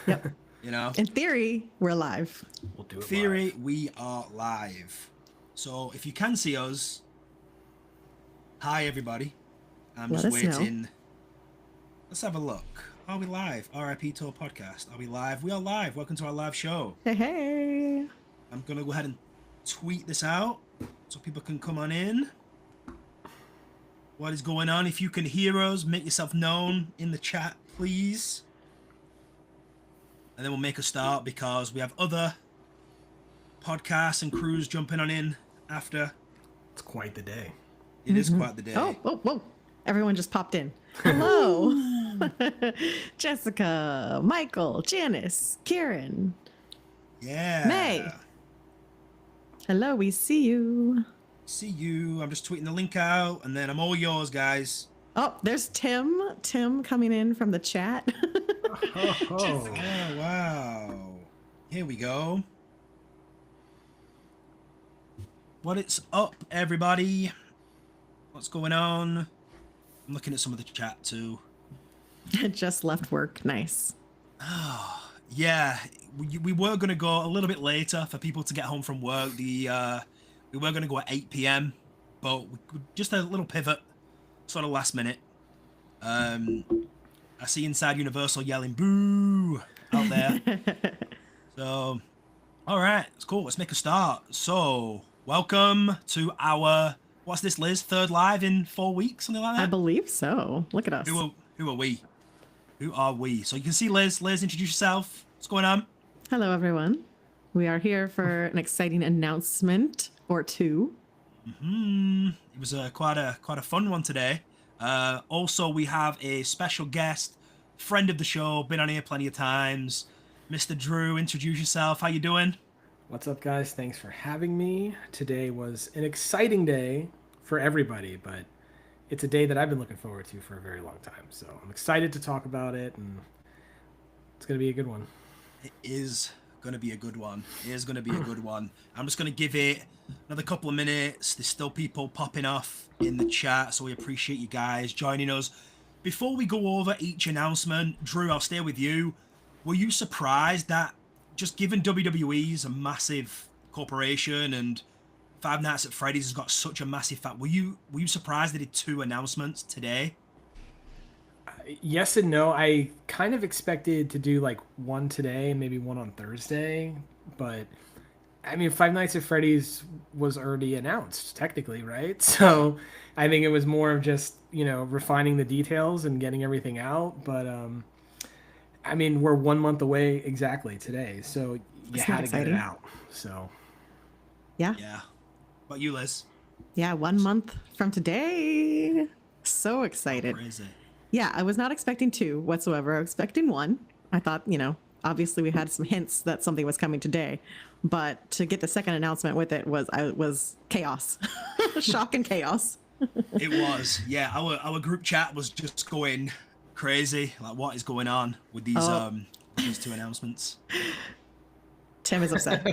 Yep. You know? In theory, we're live. We'll do it Theory, live. we are live. So if you can see us, hi everybody. I'm Let just us know. waiting. Let's have a look. Are we live? RIP Tour Podcast. Are we live? We are live. Welcome to our live show. Hey, hey. I'm going to go ahead and tweet this out so people can come on in. What is going on? If you can hear us, make yourself known in the chat, please. And then we'll make a start because we have other podcasts and crews jumping on in after. It's quite the day. It is quite the day. Oh, whoa, whoa. Everyone just popped in. Hello. Jessica, Michael, Janice, Kieran, Yeah. May. Hello, we see you. See you. I'm just tweeting the link out, and then I'm all yours, guys. Oh, there's Tim. Tim coming in from the chat. Oh, wow. Here we go. What is up, everybody? What's going on? I'm looking at some of the chat, too. Just left work. Nice. Oh, yeah. We were going to go a little bit later for people to get home from work. We were going to go at 8 p.m., but just a little pivot, sort of last minute. I see Inside Universal yelling "boo" out there. So, all right, it's cool. Let's make a start. So, welcome to our, what's this, Liz? Third live in 4 weeks, something like that? I believe so. Look at us. Who are we? Who are we? So you can see Liz. Liz, introduce yourself. What's going on? Hello, everyone. We are here for an exciting announcement or two. It was quite a fun one today. Also, we have a special guest, friend of the show, been on here plenty of times. Mr. Drew, introduce yourself. How you doing? What's up, guys? Thanks for having me. Today was an exciting day for everybody, but it's a day that I've been looking forward to for a very long time. So I'm excited to talk about it, and it's going to be a good one. It is going to be a good one. It is going to be a good one. I'm just going to give it another couple of minutes. There's still people popping off in the chat, so we appreciate you guys joining us. Before we go over each announcement, Drew, I'll stay with you. Were you surprised that, just given WWE's a massive corporation and Five Nights at Freddy's has got such a massive were you surprised they did 2 announcements today? Yes and no. I kind of expected to do like one today and maybe one on Thursday, but I mean, Five Nights at Freddy's was already announced technically, right? So I think it was more of just, refining the details and getting everything out. But I mean, we're 1 month away exactly today, so you had to get it out. So Yeah. Yeah. What you, Liz? Yeah, 1 month from today. So excited. Crazy. Yeah, I was not expecting 2 whatsoever. I was expecting 1. I thought, obviously we had some hints that something was coming today, but to get the second announcement with it was chaos. Shock and chaos. It was. Yeah, our group chat was just going crazy. Like, what is going on with these 2 announcements? Tim is upset.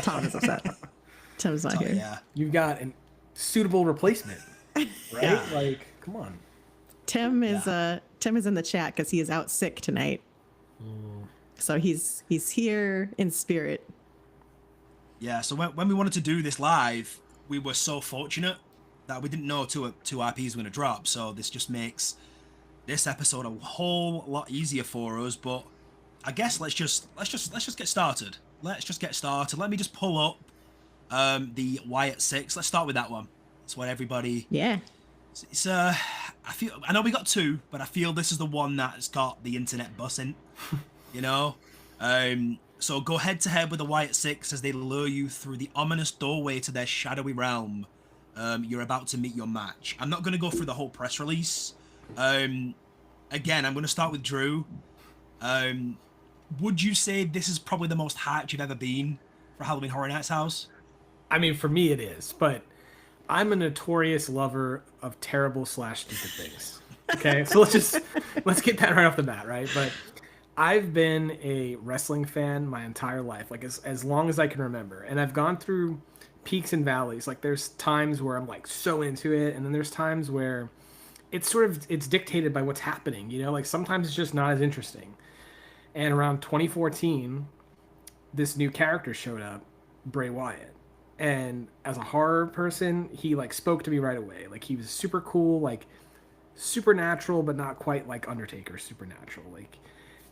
Tom is upset. Tim's not here. Yeah. you've got a suitable replacement, right? Yeah. Like, come on. Tim is in the chat because he is out sick tonight. So he's here in spirit. Yeah, so when we wanted to do this live, we were so fortunate that we didn't know two IPs were going to drop. So this just makes this episode a whole lot easier for us. But I guess let's just get started. Let's just get started. Let me just pull up the Wyatt 6. Let's start with that one. That's what everybody. Yeah. It's I know we got 2, but I feel this is the one that's got the internet buzzing. So go head to head with the Wyatt 6 as they lure you through the ominous doorway to their shadowy realm. You're about to meet your match. I'm not going to go through the whole press release. Again, I'm going to start with Drew. Would you say this is probably the most hyped you've ever been for Halloween Horror Nights House? I mean, for me it is, but I'm a notorious lover of terrible / stupid things. Okay, so let's get that right off the bat, right? But I've been a wrestling fan my entire life, like as long as I can remember, and I've gone through peaks and valleys. Like there's times where I'm like so into it, and then there's times where it's dictated by what's happening. Like sometimes it's just not as interesting. And around 2014, this new character showed up, Bray Wyatt. And as a horror person, he like spoke to me right away. Like he was super cool, like supernatural, but not quite like Undertaker supernatural. Like,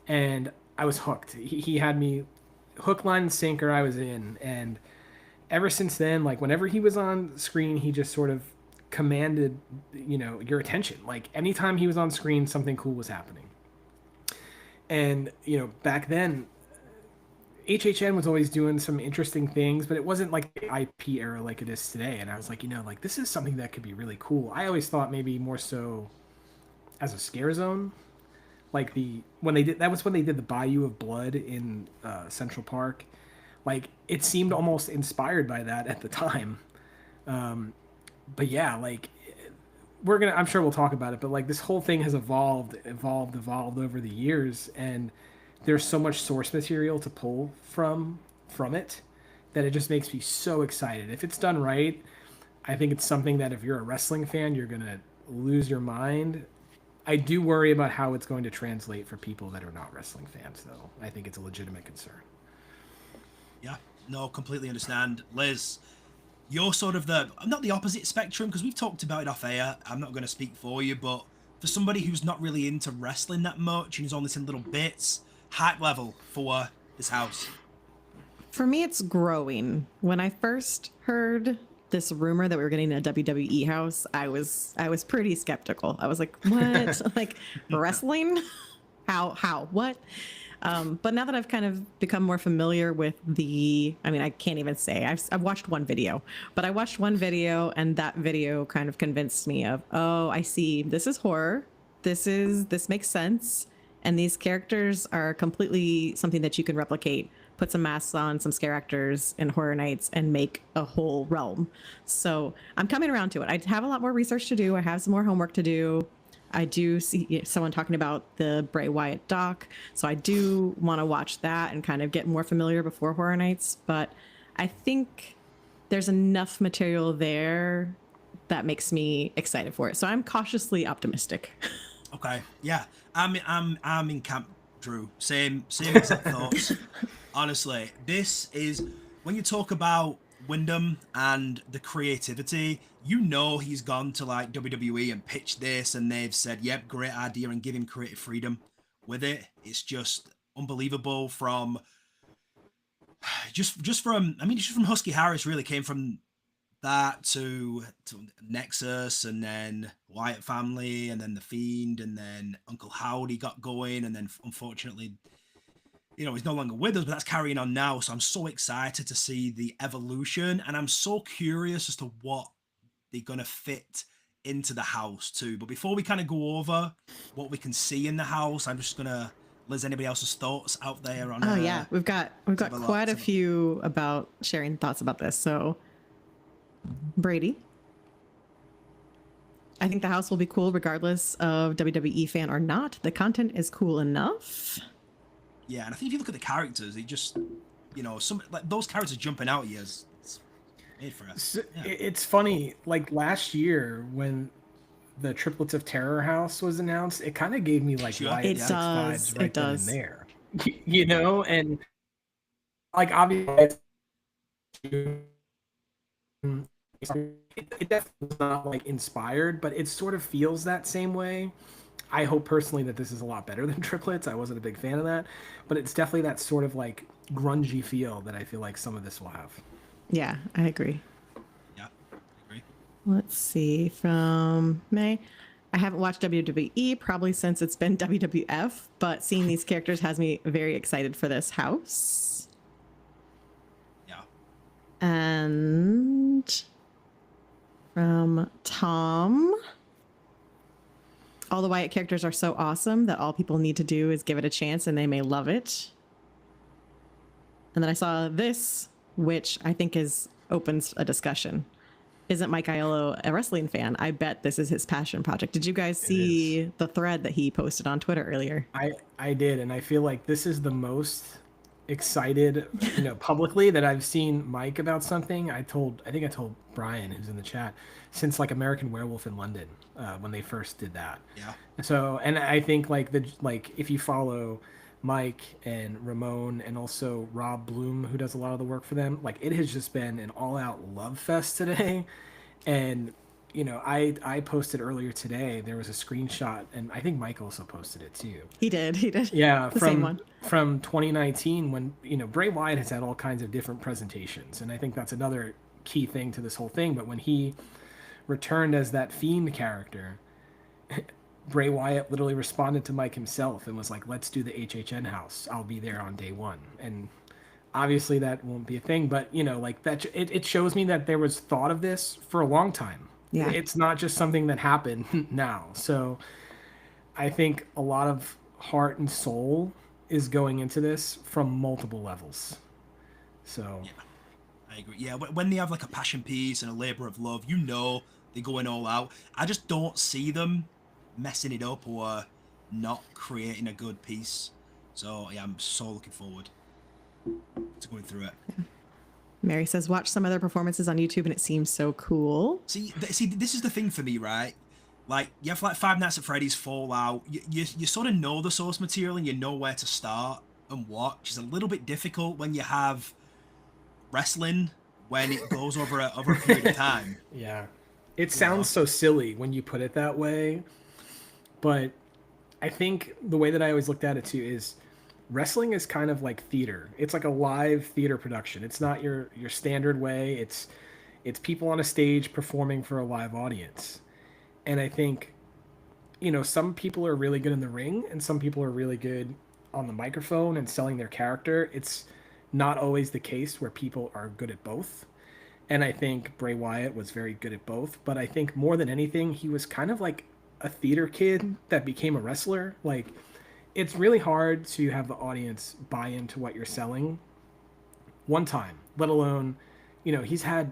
and I was hooked. He had me hook, line, and sinker. I was in, and ever since then, like whenever he was on screen, he just sort of commanded, your attention. Like anytime he was on screen, something cool was happening. And back then, HHN was always doing some interesting things, but it wasn't like the IP era like it is today. And I was like, like this is something that could be really cool. I always thought maybe more so as a scare zone, like when they did the Bayou of Blood in Central Park. Like it seemed almost inspired by that at the time. But yeah, like I'm sure we'll talk about it, but like this whole thing has evolved over the years, and there's so much source material to pull from it that it just makes me so excited. If it's done right, I think it's something that if you're a wrestling fan, you're gonna lose your mind. I do worry about how it's going to translate for people that are not wrestling fans, though. I think it's a legitimate concern. Yeah, no, completely understand. Liz, you're sort of not the opposite spectrum, because we've talked about it off air. I'm not going to speak for you, but for somebody who's not really into wrestling that much and who's only seen little bits, hype level for this house? For me, it's growing. When I first heard this rumor that we were getting a WWE house, I was pretty skeptical. I was like, what? Like wrestling? How? What? But now that I've kind of become more familiar with I can't even say I've watched one video, but I watched one video and that video kind of convinced me of, oh, I see. This is horror. This makes sense. And these characters are completely something that you can replicate. Put some masks on, some scare actors in Horror Nights, and make a whole realm. So I'm coming around to it. I have a lot more research to do. I have some more homework to do. I do see someone talking about the Bray Wyatt doc, so I do want to watch that and kind of get more familiar before Horror Nights. But I think there's enough material there that makes me excited for it. So I'm cautiously optimistic. Okay, yeah, I'm in camp, Drew. Same exact thoughts. Honestly, this is when you talk about Wyndham and the creativity, he's gone to like WWE and pitched this, and they've said, yep, great idea, and give him creative freedom with it. It's just unbelievable. From from Husky Harris, really came from that to Nexus, and then Wyatt family, and then the Fiend, and then Uncle Howdy got going, and then unfortunately, he's no longer with us, but that's carrying on now. So I'm so excited to see the evolution, and I'm so curious as to what they're going to fit into the house too. But before we kind of go over what we can see in the house, I'm just going to, Liz, anybody else's thoughts out there on yeah, we've got quite a few about sharing thoughts about this. So Brady, I think the house will be cool regardless of WWE fan or not. The content is cool enough. Yeah, and I think if you look at the characters, they just, some like those characters jumping out at you is made for us. Yeah. It's funny, like last year when the Triplets of Terror house was announced, it kind of gave me like Wyatt Six vibes right then and there. And like obviously it definitely was not like inspired, but it sort of feels that same way. I hope personally that this is a lot better than Triplets. I wasn't a big fan of that, but it's definitely that sort of like grungy feel that I feel like some of this will have. Yeah, I agree. Yeah, I agree. Let's see, from May. I haven't watched WWE probably since it's been WWF, but seeing these characters has me very excited for this house. Yeah. And from Tom, all the Wyatt characters are so awesome that all people need to do is give it a chance and they may love it. And then I saw this, which I think opens a discussion. Isn't Mike Aiello a wrestling fan? I bet this is his passion project. Did you guys see the thread that he posted on Twitter earlier? I did, and I feel like this is the most excited, publicly that I've seen Mike about something. I think I told Brian, who's in the chat, since like American Werewolf in London, when they first did that. Yeah. So, and I think if you follow Mike and Ramon and also Rob Bloom, who does a lot of the work for them. Like, it has just been an all-out love fest today. And you know, I posted earlier today, there was a screenshot, and I think Mike also posted it too. He did. Yeah, The same one. from 2019, when, you know, Bray Wyatt has had all kinds of different presentations, and I think that's another key thing to this whole thing. But when he returned as that Fiend character, Bray Wyatt literally responded to Mike himself and was like, "Let's do the HHN house. I'll be there on day one." And obviously that won't be a thing, but you know, like that, it shows me that there was thought of this for a long time. Yeah. It's not just something that happened now. So I think a lot of heart and soul is going into this from multiple levels. So Yeah, I agree. Yeah, when they have like a passion piece and a labor of love, you know they're going all out. I just don't see them messing it up or not creating a good piece. So yeah, I'm so looking forward to going through it. Mary says, watch some of their performances on YouTube and it seems so cool. See, this is the thing for me, right? Like, you have like Five Nights at Freddy's Fallout. You sort of know the source material and you know where to start and watch. It's a little bit difficult when you have wrestling when it goes over a period of time. yeah, it sounds so silly when you put it that way, but I think the way that I always looked at it too is wrestling is kind of like theater. It's like a live theater production. It's not your standard way. It's people on a stage performing for a live audience. And I think, you know, some people are really good in the ring and some people are really good on the microphone and selling their character. It's not always the case where people are good at both. And I think Bray Wyatt was very good at both. But I think more than anything, he was kind of like a theater kid that became a wrestler. Like, it's really hard to have the audience buy into what you're selling one time, let alone, you know, he had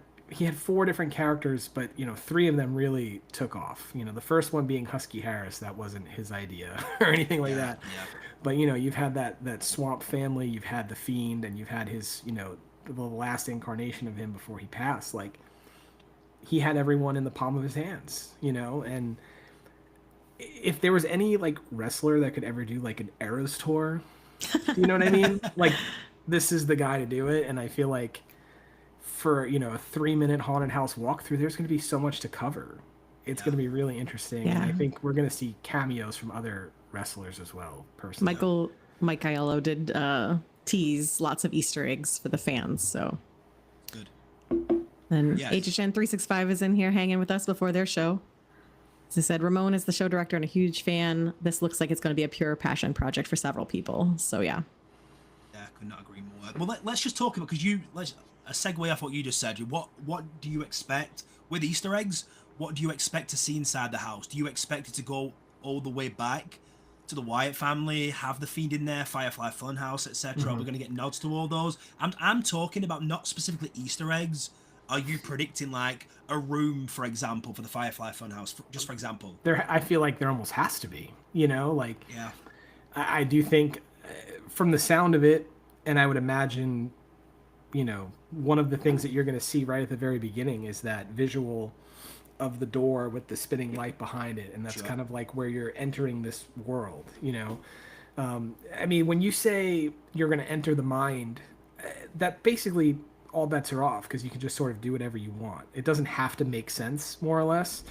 4 different characters, but you know, 3 of them really took off. You know, the first one being Husky Harris, that wasn't his idea or anything like that. Yeah. But you know, you've had that Swamp family, you've had the Fiend, and you've had his, you know, the last incarnation of him before he passed. Like, he had everyone in the palm of his hands, you know. And if there was any like wrestler that could ever do like an Eras tour, you know what I mean? Like, this is the guy to do it. And I feel like for, you know, a 3-minute haunted house walkthrough, there's going to be so much to cover. It's going to be really interesting. Yeah. And I think we're going to see cameos from other wrestlers as well, personally. Mike Aiello did tease lots of Easter eggs for the fans. So Good. then Yes. HHN 365 is in here hanging with us before their show. As I said, Ramon is the show director and a huge fan. This looks like it's going to be a pure passion project for several people. So yeah. Yeah, I could not agree more. Well, let's just talk about, because let's a segue off what you just said. What do you expect with Easter eggs? What do you expect to see inside the house? Do you expect it to go all the way back to the Wyatt family, have the Fiend in there, Firefly Funhouse, etc.? We're going to get nods to all those. I'm talking about not specifically Easter eggs. Are you predicting like a room, for example, for the Firefly Funhouse, just for example? I feel like there almost has to be, you know, like, Yeah. I do think from the sound of it, and I would imagine, you know, one of the things that you're going to see right at the very beginning is that visual of the door with the spinning light behind it. And that's Sure. kind of like where you're entering this world, you know? I mean, when you say you're going to enter the mind, that basically all bets are off, because you can just sort of do whatever you want. It doesn't have to make sense, more or less.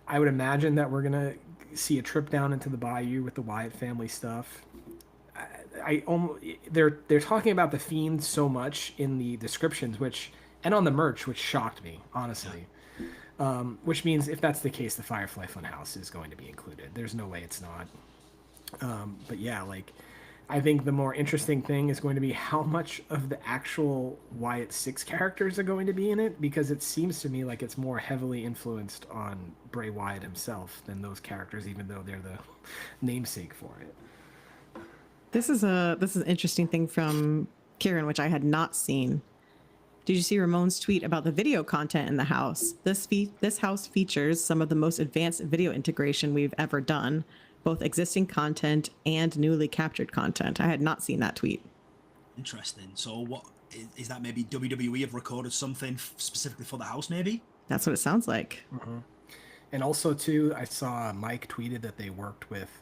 I would imagine that we're going to see a trip down into the bayou with the Wyatt family stuff. They're talking about the Fiend so much in the descriptions, and on the merch, which shocked me, honestly. Which means if that's the case, the Firefly Funhouse is going to be included. There's no way it's not. But yeah, like, I think the more interesting thing is going to be how much of the actual Wyatt 6 characters are going to be in it, because it seems to me like it's more heavily influenced on Bray Wyatt himself than those characters, even though they're the namesake for it. This is an interesting thing from Kieran, which I had not seen. Did you see Ramon's tweet about the video content in the house? This house features some of the most advanced video integration we've ever done, both existing content and newly captured content. I had not seen that tweet. Interesting. So what is that? Maybe WWE have recorded something specifically for the house, maybe? That's what it sounds like. And also, too, I saw Mike tweeted that they worked with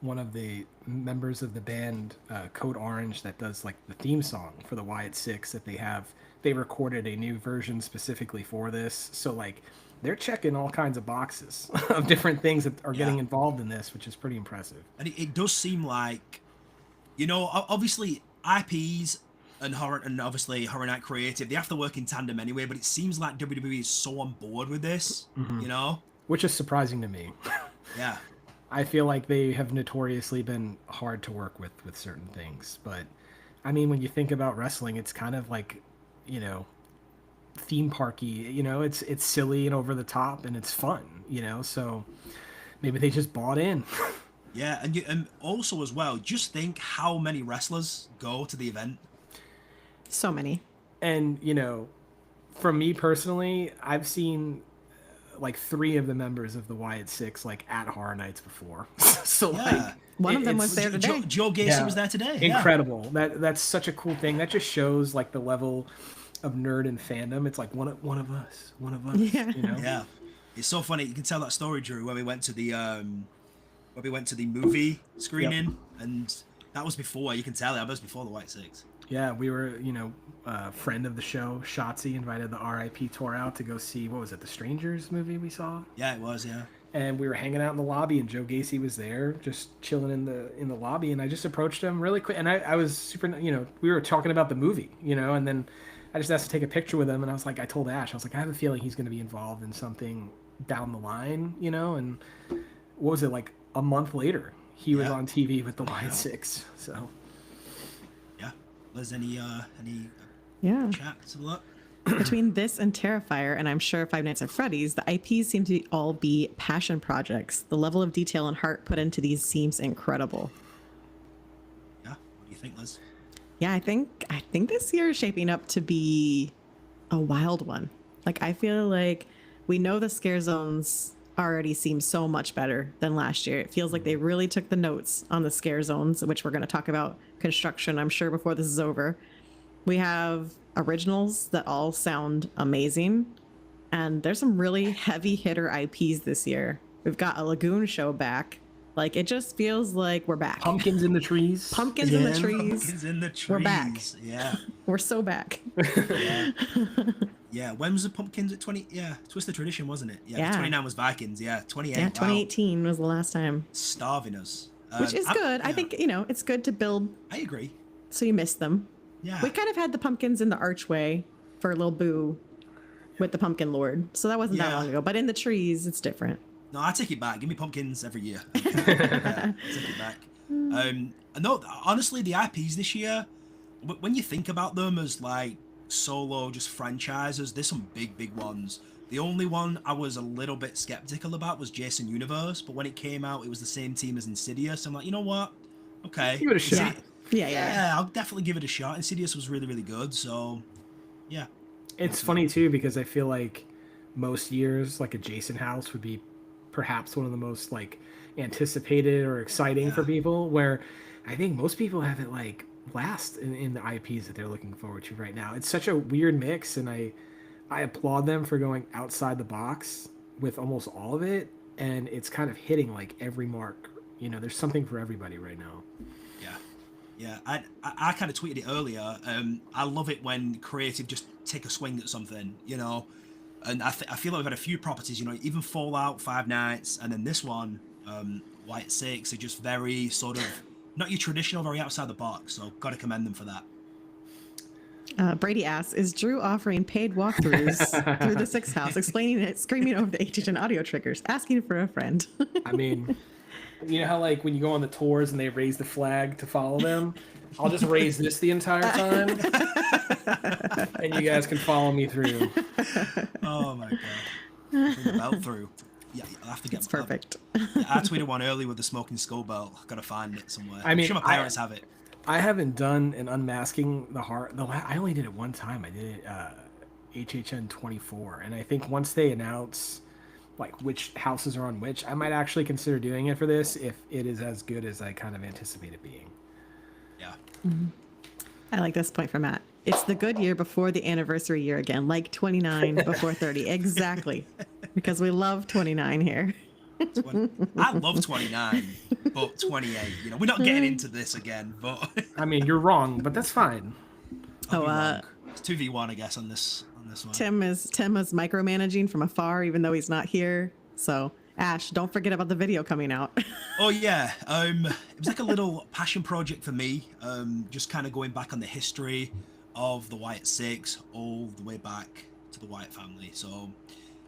one of the members of the band Code Orange that does like the theme song for the Wyatt Six that they recorded a new version specifically for this. So like they're checking all kinds of boxes of different things that are getting involved in this, which is pretty impressive. And it does seem like, obviously IPs and horror, and obviously Horror Night Creative, they have to work in tandem anyway, but it seems like WWE is so on board with this, Which is surprising to me. Yeah. I feel like they have notoriously been hard to work with certain things. But, I mean, when you think about wrestling, it's kind of like, theme parky, it's silly and over the top and it's fun, so maybe they just bought in. Yeah, and also as well, just think how many wrestlers go to the event. So many. And, from me personally, I've seen like 3 of the members of the Wyatt Six like at Horror Nights before. So like one of them was there today. Joe Gacy was there today. Incredible. That's such a cool thing. That just shows like the level of nerd and fandom. It's like one of us. Yeah. Yeah, it's so funny. You can tell that story, Drew, when we went to the movie screening, and that was before. You can tell that was before the White Six. Yeah, we were, friend of the show, Shotzi, invited the RIP tour out to go see, what was it, the Strangers movie we saw? Yeah, it was, yeah. And we were hanging out in the lobby, and Joe Gacy was there, just chilling in the lobby, and I just approached him really quick, and I was super, we were talking about the movie, and then I just asked to take a picture with him, and I was like, I told Ash, I was like, I have a feeling he's going to be involved in something down the line, and what was it, like a month later, he was on TV with the Wyatt Six, so... Was any chat to look? Between this and Terrifier, and I'm sure Five Nights at Freddy's, the IPs seem to all be passion projects. The level of detail and heart put into these seems incredible. Yeah, what do you think, Liz? Yeah, I think this year is shaping up to be a wild one. Like, I feel like we know the scare zones already seem so much better than last year. It feels like they really took the notes on the scare zones, which we're going to talk about construction, I'm sure, before this is over. We have originals that all sound amazing, and there's some really heavy hitter IPs this year. We've got a Lagoon show back. Like, it just feels like we're back. Pumpkins in the trees. Pumpkins in the trees. Pumpkins in the trees. We're back. Yeah. We're so back. Yeah. Yeah. When was the Pumpkins at 20? Yeah. Twisted Tradition, wasn't it? Yeah. 29 was Vikings. Yeah. 28. Yeah. 2018 was the last time. Starving us. Which is good. I think, it's good to build. I agree. So you miss them. Yeah. We kind of had the pumpkins in the archway for Lil Boo with the Pumpkin Lord. So that wasn't that long ago. But in the trees, it's different. No, I take it back. Give me pumpkins every year. Yeah, take it back. No, honestly, the IPs this year, when you think about them as like solo, just franchises, there's some big ones. The only one I was a little bit skeptical about was Jason Universe, but when it came out, it was the same team as Insidious. I'm like, you know what? Okay. Give it a shot. Yeah. I'll definitely give it a shot. Insidious was really good, so yeah. It's funny too because I feel like most years, like a Jason house would be perhaps one of the most like anticipated or exciting for people, where I think most people have it like last in the IPs that they're looking forward to right now. It's such a weird mix, and I applaud them for going outside the box with almost all of it, and it's kind of hitting like every mark. There's something for everybody right now. Yeah, I kind of tweeted it earlier. I love it when creative just take a swing at something, and I feel like we've had a few properties, even Fallout, Five Nights, and then this one, Wyatt Six, are just very sort of not your traditional, very outside the box. So got to commend them for that. Brady asks, is Drew offering paid walkthroughs through the Six House, explaining it, screaming over the HHN audio triggers, asking for a friend? I mean, you know how like when you go on the tours and they raise the flag to follow them? I'll just raise this the entire time, and you guys can follow me through. Oh my god! Bring the belt through. Yeah, I'll have to get. It's perfect. I tweeted one earlier with the smoking skull belt. I've got to find it somewhere. I mean, I'm sure my parents have it. I haven't done an unmasking the heart. I only did it one time. I did it HHN 24, and I think once they announce like which houses are on which, I might actually consider doing it for this if it is as good as I kind of anticipate it being. Yeah. Mm-hmm. I like this point from Matt. It's the good year before the anniversary year again, like 29 before 30. Exactly. Because we love 29 here. I love 29, but 28. You know, we're not getting into this again, but I mean, you're wrong, but that's fine. I'll be Oh, wrong. It's 2v1, I guess, on this one. Tim is micromanaging from afar, even though he's not here. So Ash, don't forget about the video coming out. Oh yeah, it was like a little passion project for me. Just kind of going back on the history of the Wyatt Six, all the way back to the Wyatt family. So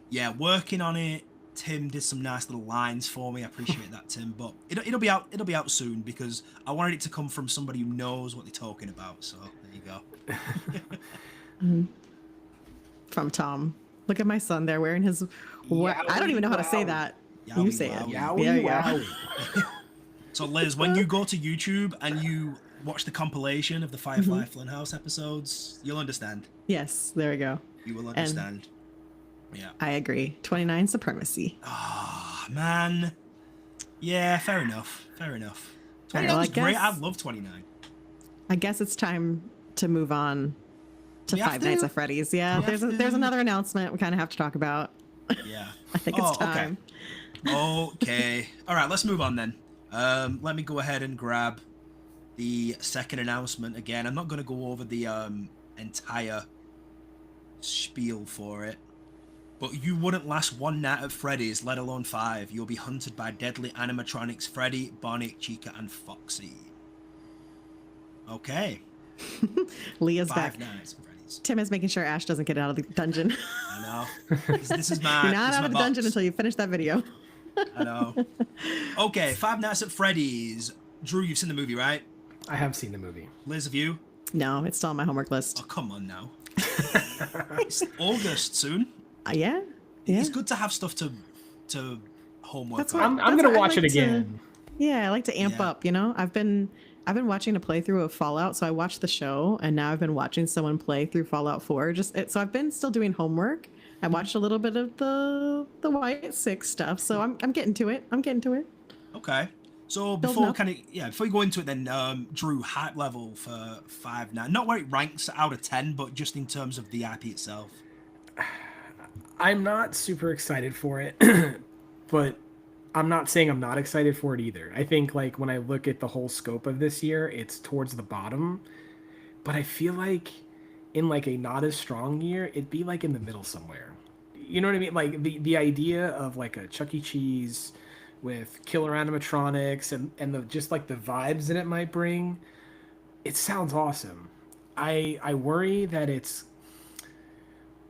yeah, working on it. Tim did some nice little lines for me. I appreciate that, Tim. But it'll be out. It'll be out soon because I wanted it to come from somebody who knows what they're talking about. So there you go. From Tom. Look at my son there wearing his. I don't even know how to say that. Yowie, You say it. wowie. There you go. Wowie. So Liz, when you go to YouTube and you watch the compilation of the Firefly Mm-hmm. Funhouse episodes, you'll understand. Yes, there we go. You will understand. Yeah. I agree. 29 supremacy. Ah, man. Yeah, fair enough. Fair enough. All right, 29 well, was great. I guess- love 29. I guess it's time to move on to We have Five to? Nights at Freddy's. Yeah, We there's have there's to? another announcement we kind of have to talk about. Yeah. I think it's time. Okay. All right, let's move on then. Let me go ahead and grab the second announcement again. I'm not going to go over the entire spiel for it. But you wouldn't last one night at Freddy's, let alone 5. You'll be hunted by deadly animatronics Freddy, Bonnie, Chica, and Foxy. Okay. Leah's 5 back. nights at Freddy's. Tim is making sure Ash doesn't get out of the dungeon. I know. This is my. You're not this is out my of the box. dungeon until you finish that video. I know. Okay, 5 Nights at Freddy's. Drew, you've seen the movie, right? I have seen the movie. Liz, have you? No, it's still on my homework Oh, list. come on now. It's August soon. Yeah. It's good to have stuff to homework That's on. what- I'm gonna what I watch it like to- again. Yeah, I like to amp Yeah. up, you know? I've been watching a playthrough of Fallout, so I watched the show and now I've been watching someone play through Fallout 4. So I've been still doing homework. I watched a little bit of the Wyatt 6 stuff, so I'm getting to it. Okay. So Building before up. before you go into it then, Drew, hype level for 5 Nights. Not where it ranks out of 10, but just in terms of the IP itself. I'm not super excited for it, but I'm not saying I'm not excited for it either. I think like when I look at the whole scope of this year, it's towards the bottom, but I feel like in like a not as strong year, it'd be like in the middle somewhere. You know what I mean? Like the idea of like a Chuck E. Cheese with killer animatronics and the just like the vibes that it might bring, it sounds awesome. I worry that it's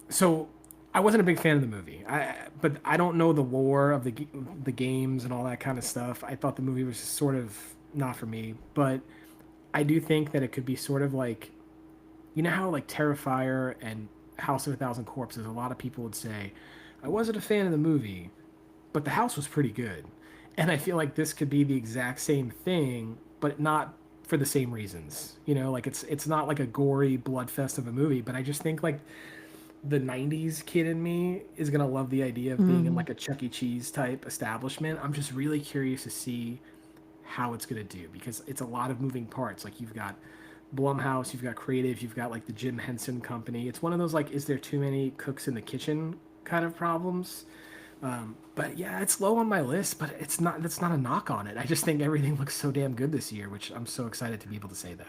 so I wasn't a big fan of the movie. But I don't know the lore of the games and all that kind of stuff. I thought the movie was just sort of not for me. But I do think that it could be sort of like, you know how like Terrifier and House of a Thousand Corpses, a lot of people would say, I wasn't a fan of the movie, but the house was pretty good. And I feel like this could be the exact same thing, but not for the same reasons. You know, like it's not like a gory bloodfest of a movie, but I just think like the 90s kid in me is going to love the idea of being in like a Chuck E. Cheese type establishment. I'm just really curious to see how it's going to do because it's a lot of moving parts. Like you've got Blumhouse, you've got creative, you've got like the Jim Henson Company. It's one of those like, is there too many cooks in the kitchen kind of problems? But yeah, it's low on my list, but that's not a knock on it. I just think everything looks so damn good this year, which I'm so excited to be able to say that.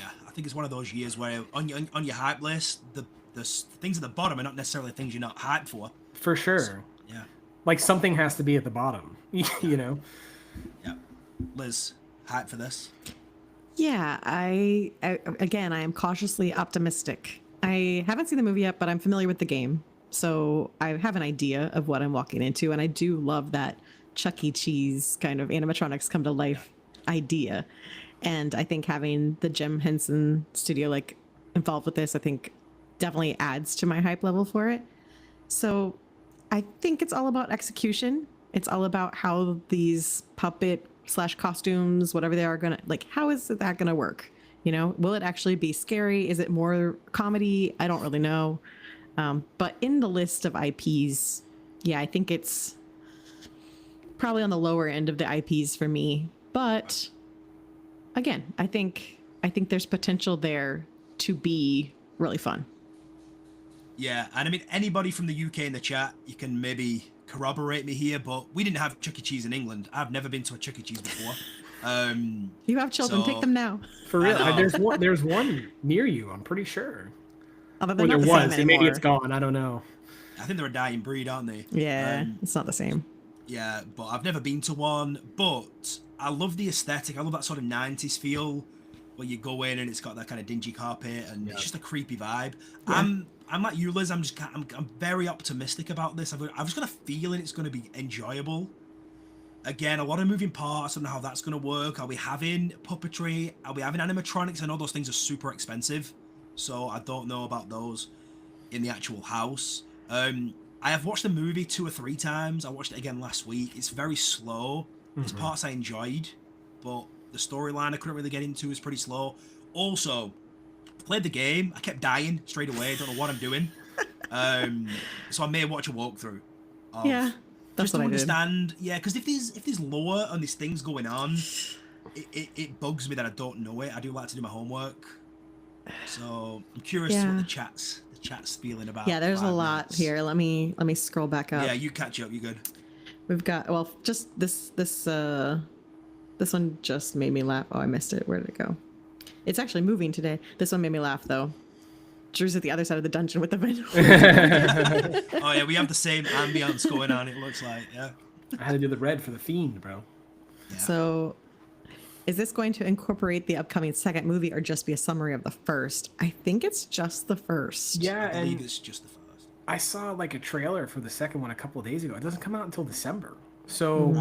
Yeah, I think it's one of those years where on your hype list, the things at the bottom are not necessarily things you're not hyped for. For sure. Yeah. Like something has to be at the bottom, you know? Yeah. Liz, hype for this? Yeah, I again, I am cautiously optimistic. I haven't seen the movie yet, but I'm familiar with the game. So I have an idea of what I'm walking into. And I do love that Chuck E. Cheese kind of animatronics come to life idea. And I think having the Jim Henson studio like involved with this, I think definitely adds to my hype level for it. So I think it's all about execution. It's all about how these puppet / costumes, whatever they are gonna like, how is that gonna work? You know, will it actually be scary? Is it more comedy? I don't really know. But in the list of IPs, yeah, I think it's probably on the lower end of the IPs for me. But again, I think there's potential there to be really fun. Yeah, and I mean, anybody from the UK in the chat, you can maybe corroborate me here, but we didn't have Chuck E. Cheese in England. I've never been to a Chuck E. Cheese before. You have children, take them now. For real, there's one near you. I'm pretty sure. Although Well, there was, and maybe it's gone. I don't know. I think they're a dying breed, aren't they? Yeah, it's not the same. Yeah, but I've never been to one. But I love the aesthetic. I love that sort of 90s feel where you go in and it's got that kind of dingy carpet and it's just a creepy vibe. Yeah. I'm like you, Liz. I'm very optimistic about this. I've just got a feeling it's going to be enjoyable. Again, a lot of moving parts. I don't know how that's going to work. Are we having puppetry? Are we having animatronics? I know those things are super expensive, so I don't know about those in the actual house. I have watched the movie 2 or 3 times. I watched it again last week. It's very slow. There's parts I enjoyed, but the storyline I couldn't really get into is pretty slow. Also, played the game. I kept dying straight away. Don't know what I'm doing. So I may watch a walkthrough. Yeah, that's what I understand. Yeah, because if there's lore and there's things going on, it bugs me that I don't know it. I do like to do my homework. So I'm curious what the chat's feeling about. Yeah, there's a lot here. Let me scroll back up. Yeah, you catch up. You good? We've got just this one just made me laugh. Oh, I missed it. Where did it go? It's actually moving today. This one made me laugh though. Drew's at the other side of the dungeon with the window. Oh yeah, we have the same ambience going on. It looks like I had to do the red for the fiend, bro. Yeah. So, is this going to incorporate the upcoming second movie or just be a summary of the first? I think it's just the first. Yeah, I believe it's just the first. I saw like a trailer for the second one a couple of days ago. It doesn't come out until December. So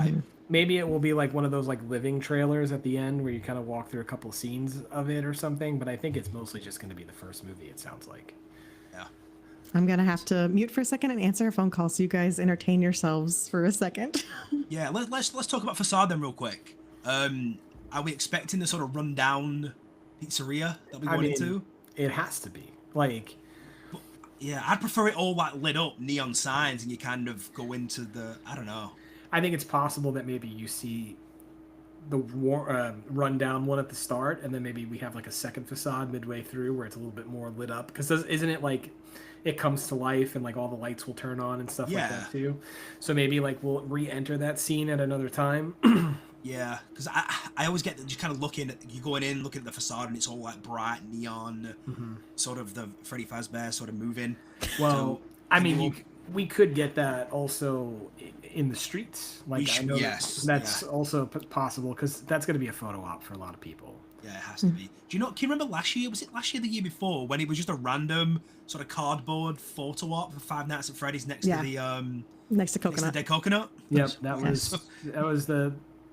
maybe it will be like one of those like living trailers at the end where you kind of walk through a couple of scenes of it or something. But I think it's mostly just going to be the first movie, it sounds like. Yeah. I'm going to have to mute for a second and answer a phone call so you guys entertain yourselves for a second. Yeah, let's talk about Facade then real quick. Are we expecting the sort of rundown pizzeria that we went into? It has to be. Like... Yeah, I'd prefer it all like lit up, neon signs, and you kind of go into the... I don't know. I think it's possible that maybe you see the rundown one at the start, and then maybe we have like a second facade midway through where it's a little bit more lit up. Because isn't it like it comes to life and like all the lights will turn on and stuff like that too? So maybe like we'll re-enter that scene at another time. Yeah, because I always get just kind of looking at you going in, looking at the facade, and it's all like bright neon, sort of the Freddy Fazbear sort of moving. Well, so, I mean, we could get that also in the streets. Like I know that's also possible because that's going to be a photo op for a lot of people. Yeah, it has to be. Do you know? Can you remember last year? Was it last year, or the year before, when it was just a random sort of cardboard photo op for Five Nights at Freddy's next to the next to Coconut? Next to Dead Coconut. Yep, that was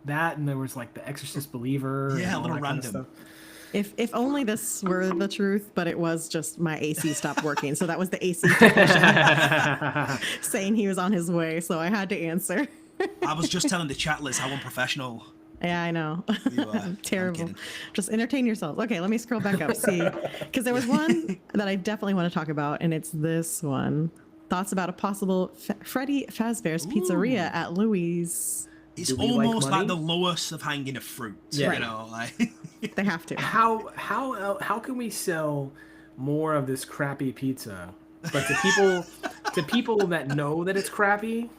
that, and there was like the Exorcist Believer. Yeah, a little random. Kind of if only this were the truth, but it was just my AC stopped working. So that was the AC technician saying he was on his way. So I had to answer. I was just telling the chat list how unprofessional. Yeah, I know. Terrible. Just entertain yourselves. Okay, let me scroll back up. See, because there was one that I definitely want to talk about, and it's this one. Thoughts about a possible Freddy Fazbear's Pizzeria at Louis'. It's almost like the lowest of hanging of fruit. Yeah. You know, like they have to. How can we sell more of this crappy pizza, but to people that know that it's crappy,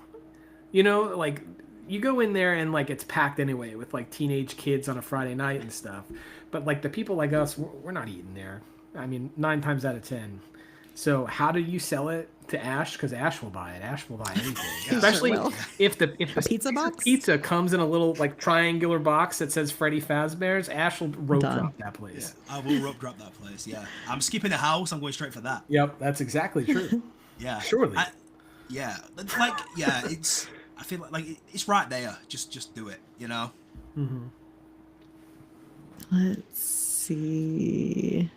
you know, like you go in there and like it's packed anyway with like teenage kids on a Friday night and stuff, but like the people like us, we're not eating there. I mean, 9 times out of 10. So how do you sell it to Ash? Because Ash will buy it. Ash will buy anything, especially if the pizza box pizza comes in a little like triangular box that says Freddy Fazbear's. Ash will rope drop that place. Yeah, I will rope drop that place. Yeah, I'm skipping the house. I'm going straight for that. Yep, that's exactly true. Yeah, surely. It's. I feel like it's right there. Just do it. You know. Mm-hmm. Let's see.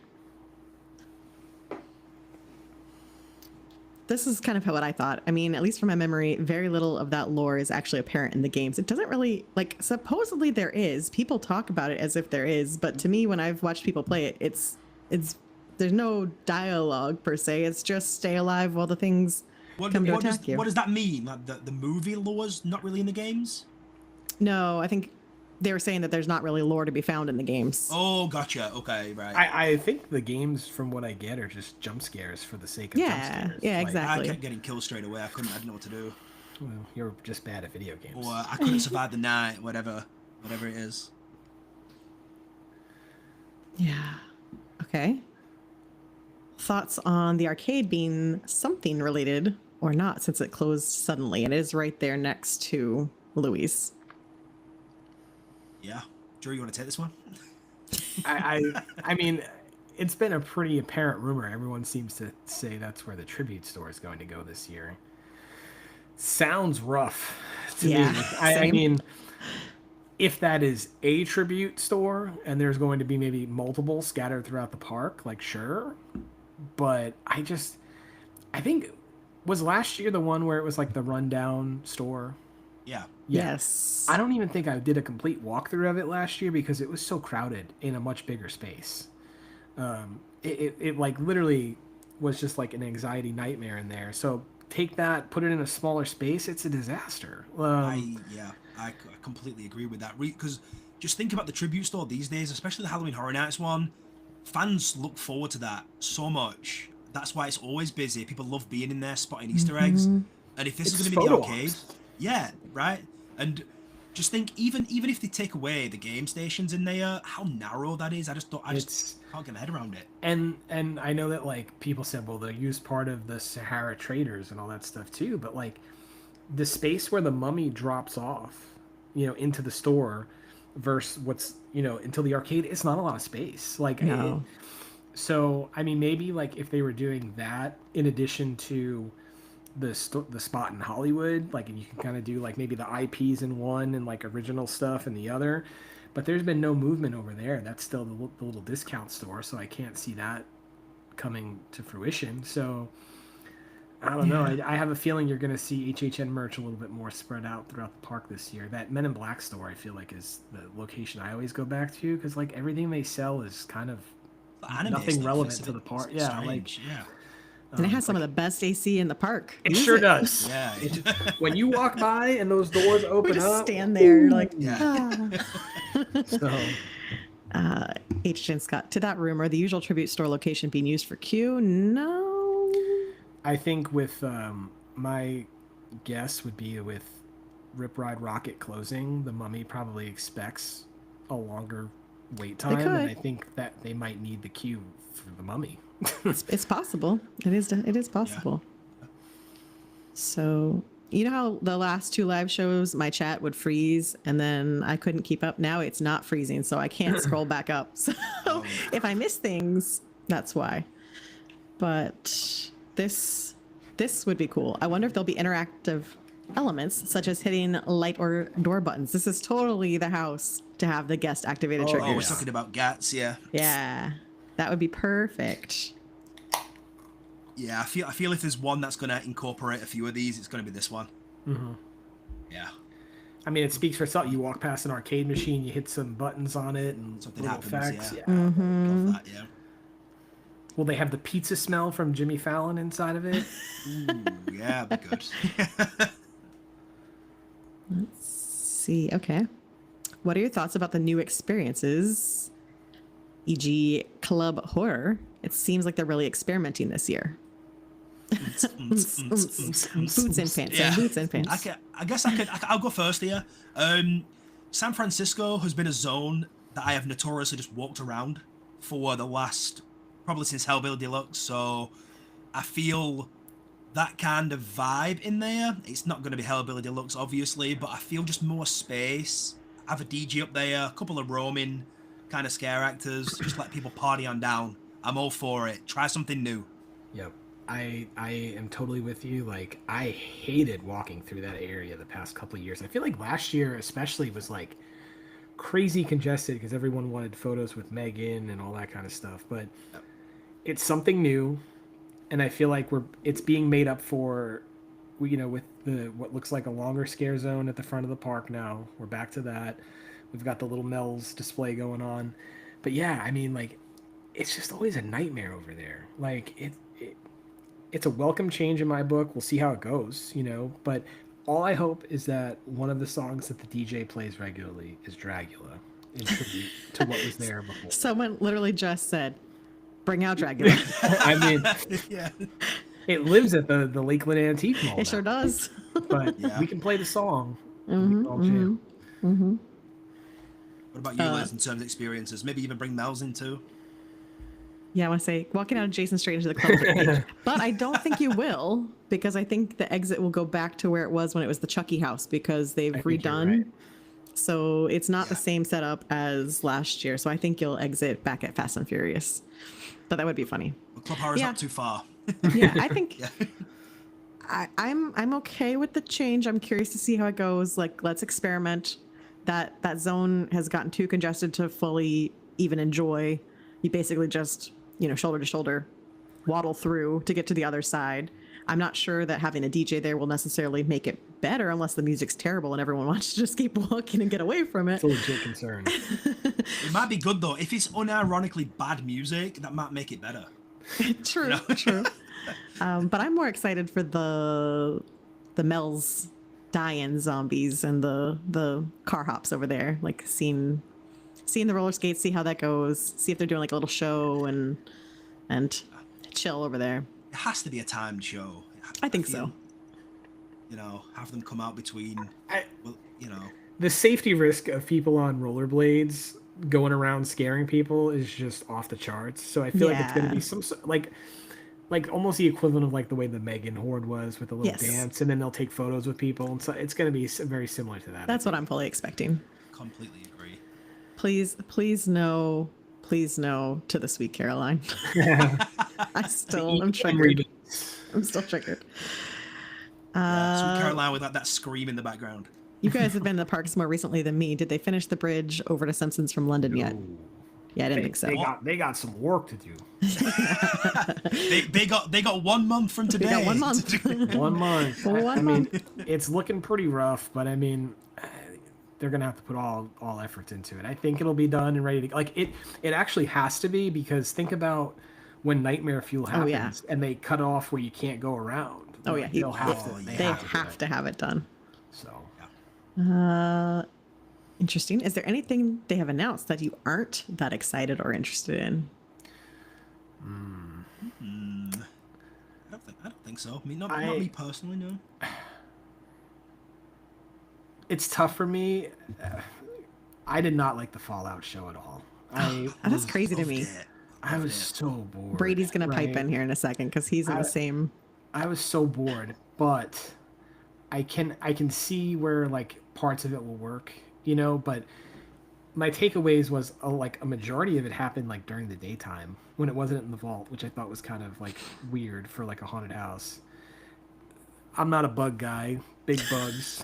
This is kind of what I thought. I mean, at least from my memory, very little of that lore is actually apparent in the games. It doesn't really, like, supposedly there is. People talk about it as if there is, but to me, when I've watched people play it, it's there's no dialogue per se. It's just stay alive while the things come to attack you. What does that mean? Like the movie lore's not really in the games? No, I think they were saying that there's not really lore to be found in the games. Oh, gotcha. Okay, right. I think the games, from what I get, are just jump scares for the sake of jump scares. Yeah, exactly. I kept getting killed straight away. I didn't know what to do. Well, you're just bad at video games. Or I couldn't survive the night, whatever it is. Yeah. Okay. Thoughts on the arcade being something related or not, since it closed suddenly and it is right there next to Louis. Yeah. Drew, you want to take this one? I mean, it's been a pretty apparent rumor. Everyone seems to say that's where the tribute store is going to go this year. Sounds rough to me. I same. mean, if that is a tribute store and there's going to be maybe multiple scattered throughout the park, like sure. But I think, was last year the one where it was like the rundown store? Yeah. Yes. I don't even think I did a complete walkthrough of it last year because it was so crowded in a much bigger space. It like literally was just like an anxiety nightmare in there. So take that, put it in a smaller space, it's a disaster. I completely agree with that. Because just think about the tribute store these days, especially the Halloween Horror Nights one. Fans look forward to that so much. That's why it's always busy. People love being in there, spotting Easter eggs. And if this is going to be the arcade, yeah, right. And just think, even if they take away the game stations in there, how narrow that is. I just can't get my head around it. And I know that like people said, well, they use part of the Sahara traders and all that stuff too, but like the space where the mummy drops off, into the store versus what's until the arcade, it's not a lot of space. Like No. so I mean, maybe like if they were doing that in addition to the spot in Hollywood, like you can kind of do like maybe the IPs in one and like original stuff in the other, but there's been no movement over there. That's still the little discount store, so I can't see that coming to fruition. So I don't know. I have a feeling you're going to see HHN merch a little bit more spread out throughout the park this year. That Men in Black store, I feel like, is the location I always go back to because like everything they sell is kind of nothing relevant to the park. Yeah, strange. like. Yeah. And it has some of the best AC in the park. It sure does. Yeah. When you walk by and those doors open just up, stand there, you're like, Yeah. So HHN Scott, to that rumor, the usual tribute store location being used for Q? No. I think with my guess would be with Rip Ride Rocket closing, the Mummy probably expects a longer wait time, and I think that they might need the queue for the Mummy. It's possible. It is possible. Yeah. So you know how the last two live shows my chat would freeze and then I couldn't keep up? Now it's not freezing, so I can't scroll back up. So if I miss things, that's why. But this would be cool. I wonder if there'll be interactive elements such as hitting light or door buttons. This is totally the house to have the guest activated triggers. Oh, we're talking about GATs, yeah. Yeah. That would be perfect. Yeah, I feel if there's one that's going to incorporate a few of these, it's going to be this one. Mm-hmm. Yeah. I mean, it speaks for itself. You walk past an arcade machine, you hit some buttons on it, and something little happens. effects. Yeah. Mm-hmm. Love that, yeah. Will they have the pizza smell from Jimmy Fallon inside of it? Ooh, yeah, that'd be good. Let's see. Okay. What are your thoughts about the new experiences, e.g. Club Horror? It seems like they're really experimenting this year. Boots and pants. Yeah. Boots and pants. I guess I'll go first here. San Francisco has been a zone that I have notoriously just walked around for the last, probably since Hellbilly Deluxe. So I feel that kind of vibe in there. It's not going to be Hellbilly Deluxe, obviously, but I feel just more space. Have a DJ up there, a couple of roaming kind of scare actors, just let people party on down. I'm all for it. Try something new. Yep. I am totally with you. Like, I hated walking through that area the past couple of years. I feel like last year especially was like crazy congested because everyone wanted photos with Megan and all that kind of stuff. But it's something new, and I feel like it's being made up for, with what looks like a longer scare zone at the front of the park now. We're back to that. We've got the little Mel's display going on. But yeah, I mean, like, it's just always a nightmare over there. Like, it's a welcome change in my book. We'll see how it goes, But all I hope is that one of the songs that the DJ plays regularly is Dragula, in tribute to what was there before. Someone literally just said, "Bring out Dragula." I mean, Yeah. It lives at the Lakeland Antique Mall. It sure does. But Yeah. we can play the song. Mm-hmm, All jam. What about you, Liz, in terms of experiences? Maybe even bring Mel's in too. Yeah, I want to say walking out of Jason straight into the club. But I don't think you will, because I think the exit will go back to where it was when it was the Chucky house, because they've I think you're redone. right. So it's not the same setup as last year. So I think you'll exit back at Fast and Furious. But that would be funny. Well, Club Horror's Yeah. not too far. Yeah, I think Yeah. I'm okay with the change. I'm curious to see how it goes. Like, let's experiment. That zone has gotten too congested to fully even enjoy. You basically just, shoulder to shoulder, waddle through to get to the other side. I'm not sure that having a DJ there will necessarily make it better, unless the music's terrible and everyone wants to just keep walking and get away from it. It's a legit concern. It might be good though. If it's unironically bad music, that might make it better. True, true. But I'm more excited for the Mel's die-in zombies and the car hops over there. Like seeing the roller skates, see how that goes. See if they're doing like a little show and chill over there. It has to be a timed show. I think so. Have them come out between. The safety risk of people on rollerblades going around scaring people is just off the charts. So I feel like it's going to be some like almost the equivalent of like the way the Megan Horde was with the little dance, and then they'll take photos with people, and so it's going to be very similar to that. That's what I'm fully expecting. Completely agree. Please no to the Sweet Caroline. I'm triggered. I'm still triggered. Sweet Caroline with that scream in the background. You guys have been to the parks more recently than me. Did they finish the bridge over to Simpsons from London yet? Yeah, I didn't think so. They got some work to do. they got 1 month from today. They got 1 month. 1 month. I mean, it's looking pretty rough, but I mean, they're gonna have to put all efforts into it. I think it'll be done and ready to like it. It actually has to be, because think about when Nightmare Fuel happens and they cut off where you can't go around. Oh yeah, they'll have to. They have to have it done. So. Interesting. Is there anything they have announced that you aren't that excited or interested in? I don't think so. I mean, not me personally, no. It's tough for me. I did not like the Fallout show at all. That's crazy to me. I was so bored. Brady's gonna pipe in here in a second because he's in the same. I was so bored, but I can see where like parts of it will work, but my takeaways was like a majority of it happened like during the daytime when it wasn't in the vault, which I thought was kind of like weird for like a haunted house. I'm not a bug guy, big bugs,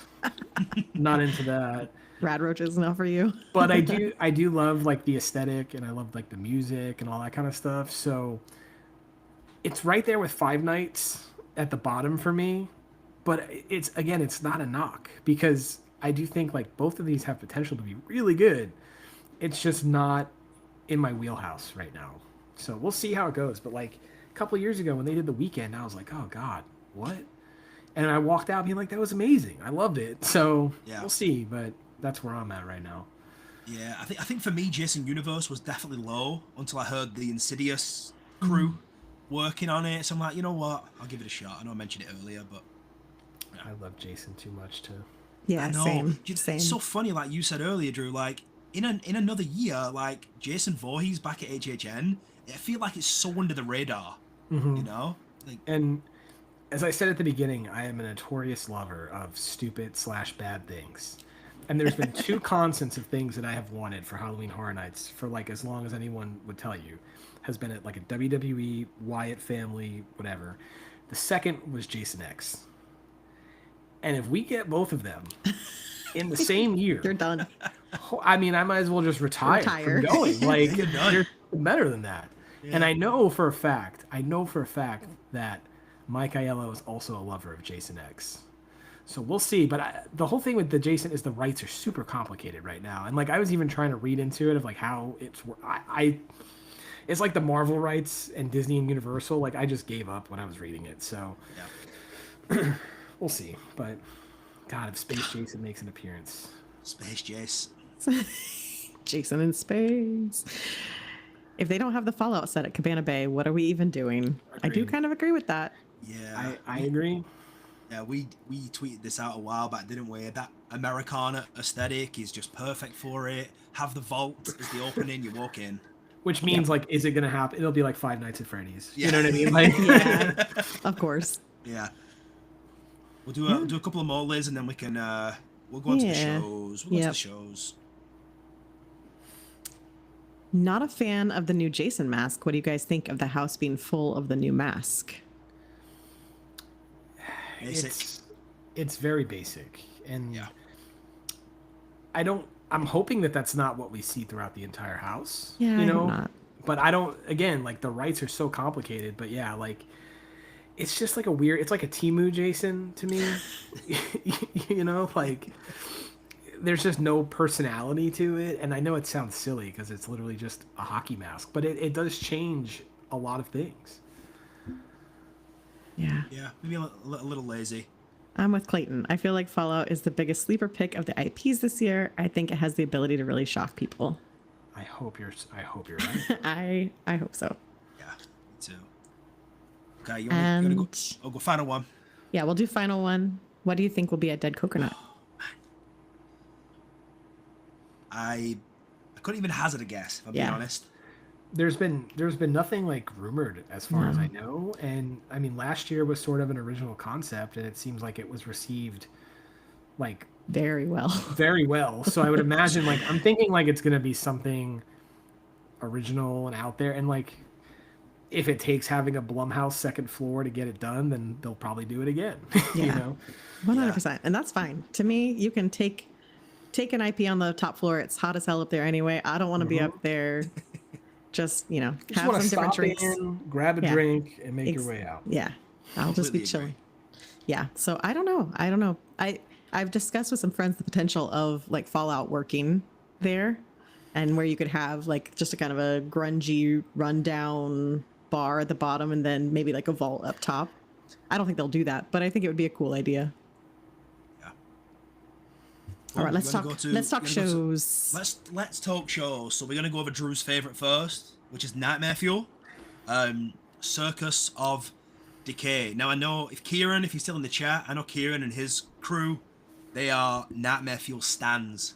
not into that. Rad roaches enough for you. But I do love like the aesthetic, and I love like the music and all that kind of stuff. So it's right there with Five Nights at the bottom for me. But it's not a knock, because I do think like both of these have potential to be really good. It's just not in my wheelhouse right now. So we'll see how it goes. But like a couple of years ago when they did The Weeknd, I was like, oh God, what? And I walked out being like, that was amazing. I loved it. So we'll see. But that's where I'm at right now. Yeah, I think for me, Jason Universe was definitely low until I heard the Insidious crew working on it. So I'm like, you know what? I'll give it a shot. I know I mentioned it earlier, but I love Jason too much to. Yeah, same. It's so funny, like you said earlier, Drew. Like in another year, like Jason Voorhees back at HHN, I feel like it's so under the radar. Like, and as I said at the beginning, I am a notorious lover of stupid / bad things. And there's been two constants of things that I have wanted for Halloween Horror Nights for like as long as anyone would tell you, has been at like a WWE, Wyatt family, whatever. The second was Jason X. And if we get both of them in the same year, you're done. I mean, I might as well just retire. From going. Like, there's better than that. Yeah. And I know for a fact that Mike Aiello is also a lover of Jason X. So we'll see. But the whole thing with the Jason is the rights are super complicated right now. And like, I was even trying to read into it of like how it's, it's like the Marvel rights and Disney and Universal. Like, I just gave up when I was reading it. So we'll see. But God, if Space Jason makes an appearance. Space Jason. Jason in space. If they don't have the Fallout set at Cabana Bay, what are we even doing? Agreed. I do kind of agree with that. Yeah, I agree. yeah, we tweeted this out a while back, didn't we? That Americana aesthetic is just perfect for it. Have the vault as the opening, you walk in. Which means, like, is it going to happen? It'll be like Five Nights at Freddy's. Yeah. You know what I mean? Like, Yeah, of course. Yeah. We'll do a couple of more, Liz, and then we can we'll go on to the Yeah. shows. We'll go to the shows. Not a fan of the new Jason mask. What do you guys think of the house being full of the new mask? Basic. it's very basic, and Yeah. I'm hoping that that's not what we see throughout the entire house. Yeah, you I know, hope not. but I don't. Again, like, the rights are so complicated. But yeah, like, it's just like a weird. It's like a Temu Jason to me. You know, like, there's just no personality to it. And I know it sounds silly because it's literally just a hockey mask, but it does change a lot of things. Yeah. Yeah, maybe a little lazy. I'm with Clayton. I feel like Fallout is the biggest sleeper pick of the IPs this year. I think it has the ability to really shock people. I hope you're right. I hope so. Yeah, me too. Okay, you want to go? I'll go final one. Yeah, we'll do final one. What do you think will be a dead coconut? I couldn't even hazard a guess, if I'm being honest. There's been nothing like rumored as far as I know, and I mean, last year was sort of an original concept, and it seems like it was received like very well. So I would imagine, like, I'm thinking like it's gonna be something original and out there, and like, if it takes having a Blumhouse second floor to get it done, then they'll probably do it again. Yeah. You know, 100%, and that's fine. To me, you can take an IP on the top floor. It's hot as hell up there anyway. I don't want to be up there. Just, have some different drinks. Grab a drink, and make your way out. Yeah. I'll just be chilling. Yeah. So I don't know. I've discussed with some friends the potential of like Fallout working there, and where you could have like just a kind of a grungy rundown bar at the bottom and then maybe like a vault up top. I don't think they'll do that, but I think it would be a cool idea. Yeah. All right, let's talk shows. Let's talk shows. So we're gonna go over Drew's favorite first, which is Nightmare Fuel, Circus of Decay. Now I know if he's still in the chat, I know Kieran and his crew, they are Nightmare Fuel stans.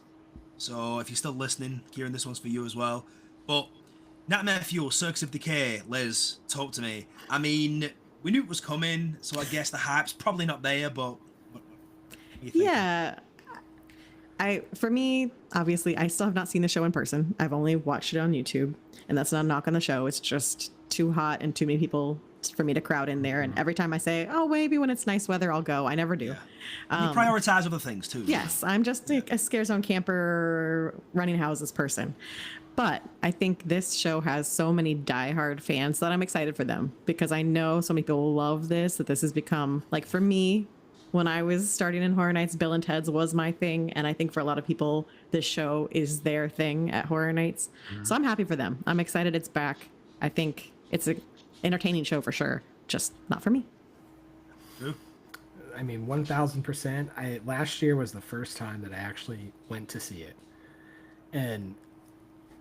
So if you're still listening, Kieran, this one's for you as well. But Nightmare Fuel, Circus of Decay, Liz, talk to me. I mean, we knew it was coming, so I guess the hype's probably not there, but what are you thinking? Yeah. For me, obviously, I still have not seen the show in person. I've only watched it on YouTube, and that's not a knock on the show. It's just too hot and too many people for me to crowd in there. And every time I say, oh, maybe when it's nice weather, I'll go, I never do. Yeah. You prioritize other things too. Yes, I'm just like a scare zone camper running houses person. But I think this show has so many diehard fans that I'm excited for them, because I know so many people love this, that this has become, like, for me, when I was starting in Horror Nights, Bill and Ted's was my thing. And I think for a lot of people, this show is their thing at Horror Nights. So I'm happy for them. I'm excited it's back. I think it's an entertaining show for sure, just not for me. I mean, 1000%. Last year was the first time that I actually went to see it. And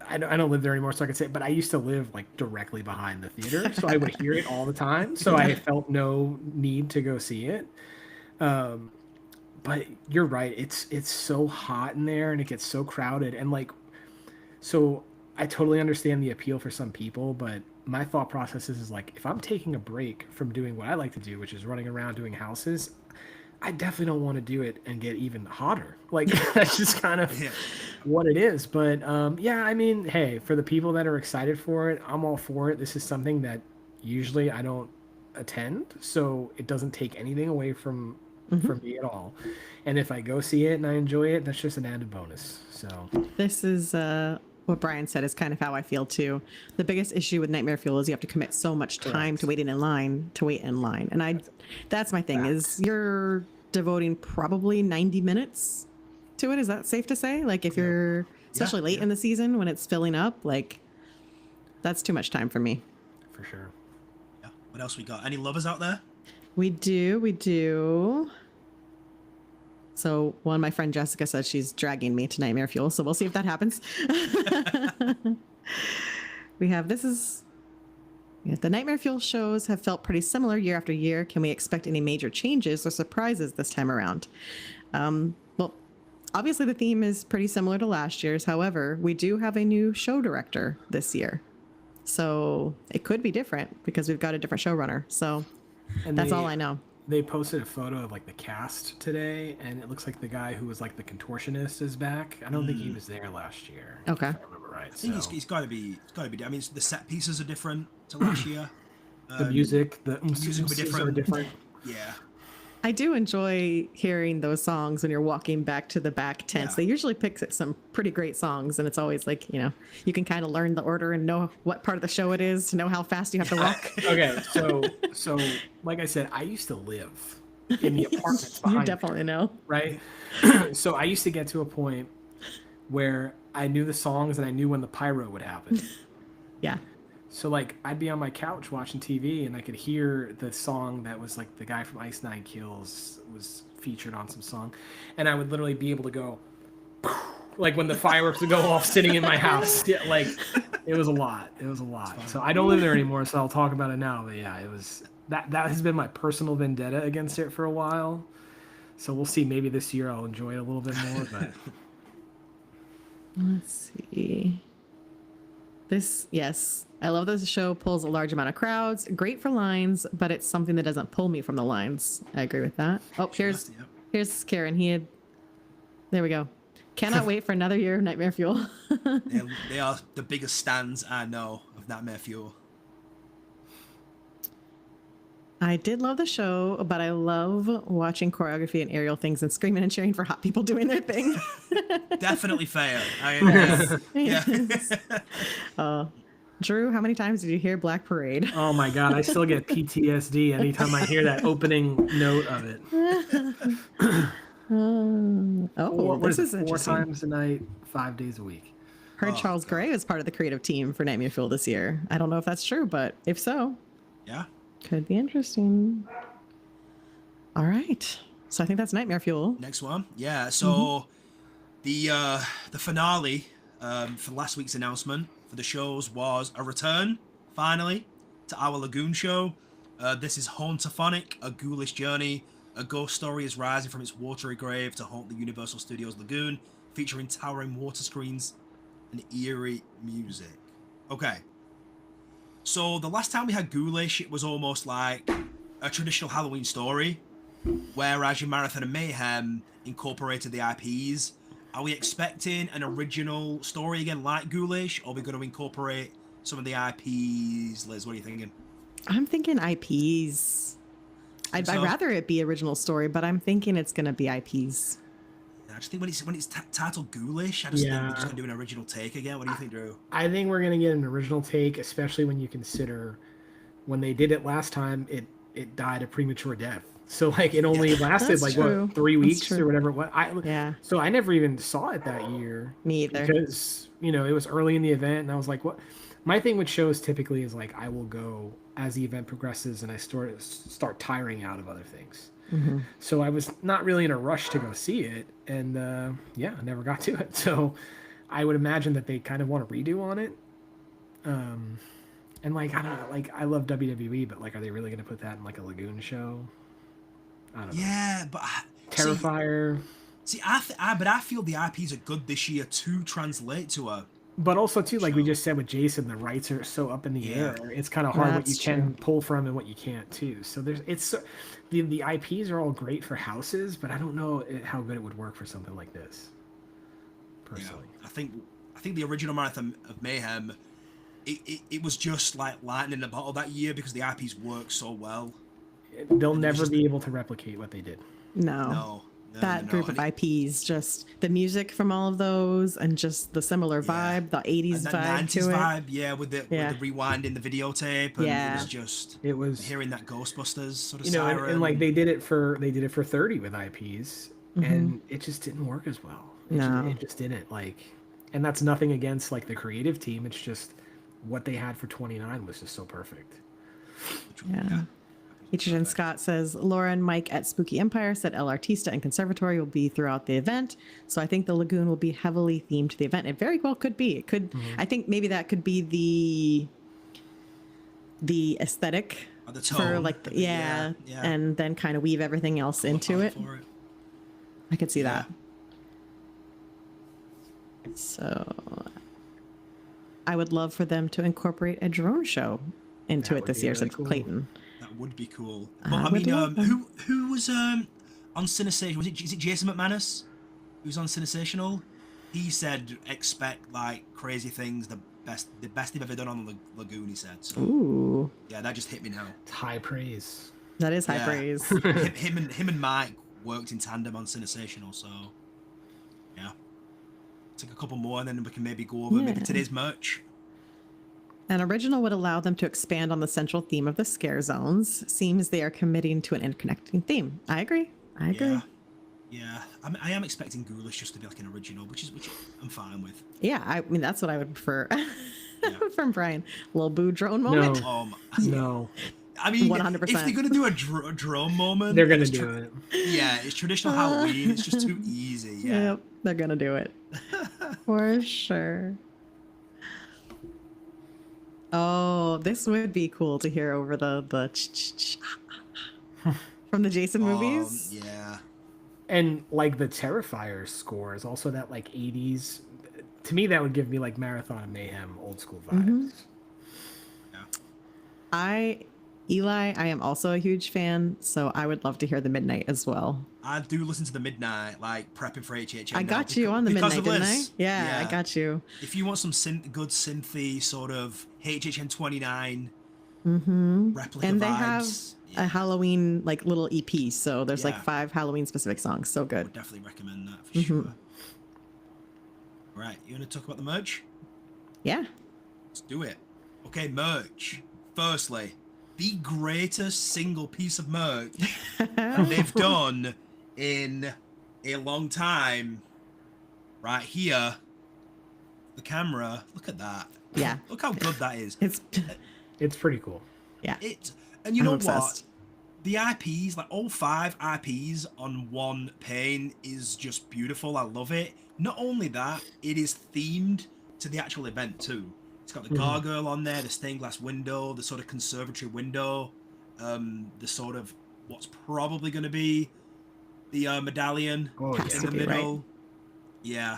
I don't live there anymore, so I can say, but I used to live like directly behind the theater, so I would hear it all the time. So I felt no need to go see it. But you're right. It's so hot in there, and it gets so crowded, and like, so I totally understand the appeal for some people, but my thought process is like, if I'm taking a break from doing what I like to do, which is running around doing houses, I definitely don't want to do it and get even hotter. Like, that's just kind of what it is. But yeah, I mean, hey, for the people that are excited for it, I'm all for it. This is something that usually I don't attend, so it doesn't take anything away from me at all. And if I go see it and I enjoy it, that's just an added bonus. So this is what Brian said is kind of how I feel too. The biggest issue with Nightmare Fuel is you have to commit so much time to waiting in line and that's my thing. Is you're devoting probably 90 minutes to it. Is that safe to say? Like, if you're especially late in the season when it's filling up, like, that's too much time for me. For sure. Yeah. What else we got? Any lovers out there? We do. So my friend Jessica says she's dragging me to Nightmare Fuel, so we'll see if that happens. We have Yeah, the Nightmare Fuel shows have felt pretty similar year after year. Can we expect any major changes or surprises this time around? Well, obviously the theme is pretty similar to last year's. However, we do have a new show director this year. So it could be different because we've got a different showrunner. So And that's all I know. They posted a photo of like the cast today, and it looks like the guy who was like the contortionist is back. I don't think he was there last year. Okay. If I remember right. I think he's got to be. It's got to be. I mean, the set pieces are different to last year. The music, the music will be different. are different. Yeah. I do enjoy hearing those songs when you're walking back to the back tents. Yeah. They usually pick some pretty great songs, and it's always like, you know, you can kind of learn the order and know what part of the show it is to know how fast you have to walk. Okay, so like I said, I used to live in the apartments You behind definitely know. right? So I used to get to a point where I knew the songs and I knew when the pyro would happen. Yeah. So like I'd be on my couch watching TV and I could hear the song that was like the guy from Ice Nine Kills was featured on some song, and I would literally be able to go like when the fireworks would go off sitting in my house. Yeah, like it was a lot. It was a lot. So I don't live there anymore, so I'll talk about it now. But yeah, it was that has been my personal vendetta against it for a while. So we'll see. Maybe this year I'll enjoy it a little bit more. But Let's see. Yes, I love that the show pulls a large amount of crowds. Great for lines, but it's something that doesn't pull me from the lines. I agree with that. Oh, here's Karen. There we go. Cannot wait for another year of Nightmare Fuel. They are the biggest stands I know of Nightmare Fuel. I did love the show, but I love watching choreography and aerial things and screaming and cheering for hot people doing their thing. Definitely fair. Yeah. Drew, how many times did you hear Black Parade? oh my god, I still get PTSD anytime I hear that opening note of it. This is 4 interesting. times a night, 5 days a week. Heard Charles Gray was part of the creative team for Nightmare Fuel this year. I don't know if that's true, but if so, Yeah. could be interesting. All right. So I think that's Nightmare Fuel. Next one. Yeah. So the finale for last week's announcement for the shows was a return, finally, to our Lagoon show. This is Hauntophonic, a ghoulish journey. A ghost story is rising from its watery grave to haunt the Universal Studios Lagoon, featuring towering water screens and eerie music. Okay. So the last time we had ghoulish, it was almost like a traditional Halloween story, whereas your Marathon of Mayhem incorporated the IPs. Are we expecting an original story again like ghoulish, or are we going to incorporate some of the IPs? Liz, what are you thinking? I'm thinking IPs. I'd rather it be original story, but I'm thinking it's going to be IPs. I just think when it's titled ghoulish, I just think we're just going to do an original take again. What do you think, Drew? I think we're going to get an original take, especially when you consider when they did it last time, it died a premature death. So like it only lasted like what 3 weeks or whatever. So I never even saw it that year. Me either. Because it was early in the event, and I was like, what? My thing with shows typically is like I will go as the event progresses, and I start tiring out of other things. Mm-hmm. So I was not really in a rush to go see it, and I never got to it. So I would imagine that they kind of want to redo on it. And like I don't know, like I love WWE, but like, are they really going to put that in like a Lagoon show? I don't know. Yeah, but Terrifier. See, I feel the IPs are good this year to translate to a. But also too, like we just said with Jason, the rights are so up in the air. It's kind of hard what you can pull from and what you can't too. So the IPs are all great for houses, but I don't know how good it would work for something like this. Personally, I think the original Marathon of Mayhem, it was just like lightning in the bottle that year because the IPs work so well. They'll never be able to replicate what they did. No. That group of IPs, just the music from all of those, and just the similar vibe, the 80s vibe 90s to vibe, with the rewinding the the videotape, and it was hearing that Ghostbusters sort of siren. And like they did it for 30 with IPs, and it just didn't work as well. It just didn't and that's nothing against like the creative team. It's just what they had for 29 was just so perfect. Yeah. H.N. Scott says, Laura and Mike at Spooky Empire said El Artista and Conservatory will be throughout the event. So I think the Lagoon will be heavily themed to the event. It very well could be. It could. I think maybe that could be the aesthetic At the for tone, like, yeah, and then kind of weave everything else Colour into palette it. for it. I could see Yeah. that. So I would love for them to incorporate a drone show into That it would this be year really since cool. Clayton. That would be cool. But I I would mean, love them. who was on Cinestation? Is it Jason McManus who's on Cinesational? He said expect like crazy things. The best they've ever done on the Lagoon. He said. So Ooh, yeah, that just hit me now. It's high praise. that is high Yeah. praise. him and Mike worked in tandem on Cinesational. So yeah, take a couple more and then we can maybe go over maybe Yeah. today's merch. An original would allow them to expand on the central theme of the scare zones. Seems they are committing to an interconnecting theme. I agree. I agree. Yeah. Yeah, I am expecting Ghoulish just to be like an original, which I'm fine with. Yeah, I mean that's what I would prefer Yeah. from Brian. Little boo drone moment. No, I mean, 100%. if they're gonna do a drone moment, they're gonna it's do it. Yeah, it's traditional Halloween. It's just too easy. Yeah. Yep, they're gonna do it for sure. Oh, this would be cool to hear over the from the Jason movies. Yeah. And like the Terrifier score is also that like 80s. To me, that would give me like Marathon of Mayhem old school vibes. Yeah. Eli, I am also a huge fan, so I would love to hear the Midnight as well. I do listen to the Midnight, like prepping for HHN. I got you on the Midnight, didn't I? Yeah, I got you. If you want some good synthy sort of HHN 29 replica And they vibes, have a Halloween like little EP, so there's like Yeah. 5 Halloween specific songs. So I good. would definitely recommend that for sure. Right, you want to talk about the merch? Yeah. Let's do it. Okay, merch. Firstly, the greatest single piece of merch they've done in a long time. Right here, the camera. Look at that. Yeah. Look how good that is. It's pretty cool. Yeah. And you I'm know obsessed. what? The IPs, like all 5 IPs on one pane, is just beautiful. I love it. Not only that, it is themed to the actual event too. It's got the gargoyle on there, the stained glass window, the sort of conservatory window, the sort of what's probably going to be the medallion in the middle. Right? Yeah,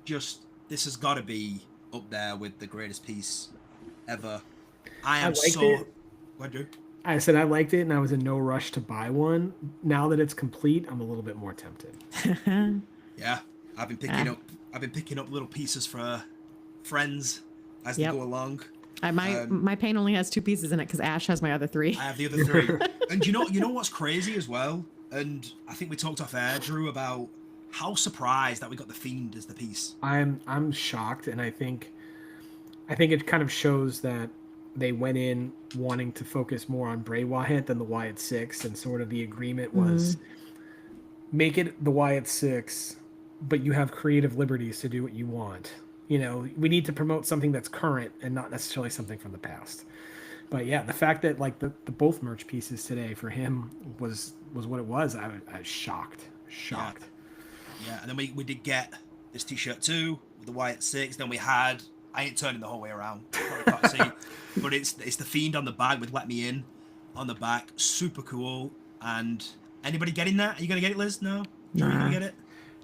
just this has got to be up there with the greatest piece ever. I am liked so. it. What, Drew? I said I liked it and I was in no rush to buy one. Now that it's complete, I'm a little bit more tempted. Yeah, I've been picking up little pieces for friends as they go along. My pane only has 2 pieces in it because Ash has my other 3. I have the other 3. And you know what's crazy as well? And I think we talked off air, Drew, about how surprised that we got the Fiend as the piece. I'm shocked, and I think it kind of shows that they went in wanting to focus more on Bray Wyatt than the Wyatt 6, and sort of the agreement was make it the Wyatt 6, but you have creative liberties to do what you want. You know, we need to promote something that's current and not necessarily something from the past. But yeah, the fact that like the both merch pieces today for him was what it was, I was shocked. Yeah, and then we did get this t-shirt too with the Wyatt 6. Then we had, I ain't turning the whole way around, probably can't see, but it's the Fiend on the bag with "Let Me In" on the back. Super cool. And anybody getting that? Are you gonna get it, Liz? No. Are you gonna get it?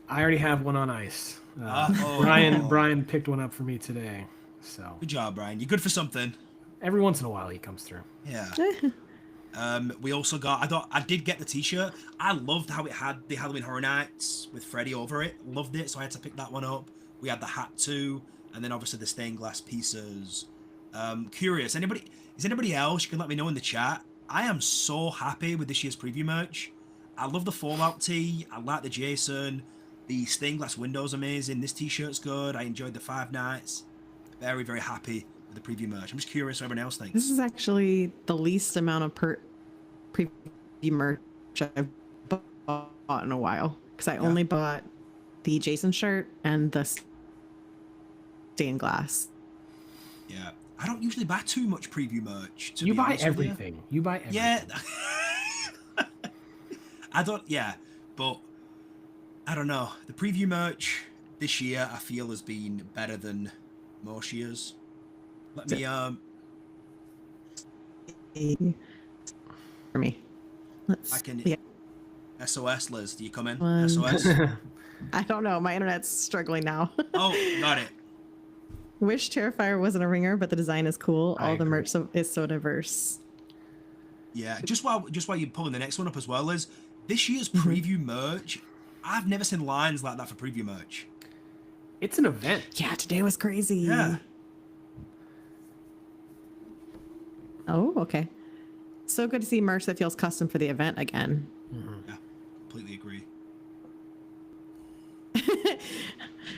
I already have one on ice. Brian picked one up for me today. So Good job, Brian. You're good for something. every once in a while he comes through. Yeah. We also got. I did get the t-shirt. I loved how it had the Halloween Horror Nights with Freddy over it. Loved it, so I had to pick that one up. We had the hat too, and then obviously the stained glass pieces. Curious. Is anybody else? You can let me know in the chat. I am so happy with this year's preview merch. I love the Fallout tee. I like the Jason. The stained glass window's amazing. This t-shirt's good. I enjoyed the 5 nights. Very, very happy with the preview merch. I'm just curious what everyone else thinks. This is actually the least amount of preview merch I've bought in a while because I only bought the Jason shirt and the stained glass. Yeah, I don't usually buy too much preview merch. You buy everything. You buy everything. Yeah. I don't. Yeah, but I don't know. The preview merch this year I feel has been better than most years. Let me for me. I can. Yeah. SOS, Liz. Do you come in? One. SOS. I don't know. My internet's struggling now. Oh, got it. Wish Terrifier wasn't a ringer, but the design is cool. I All the agree. merch is so diverse. Yeah. Just while you're pulling the next one up as well, Liz. This year's Mm-hmm. preview merch. I've never seen lines like that for preview merch. It's an event. Yeah, today was crazy. Yeah. Oh, okay. So good to see merch that feels custom for the event again. Yeah. Completely agree.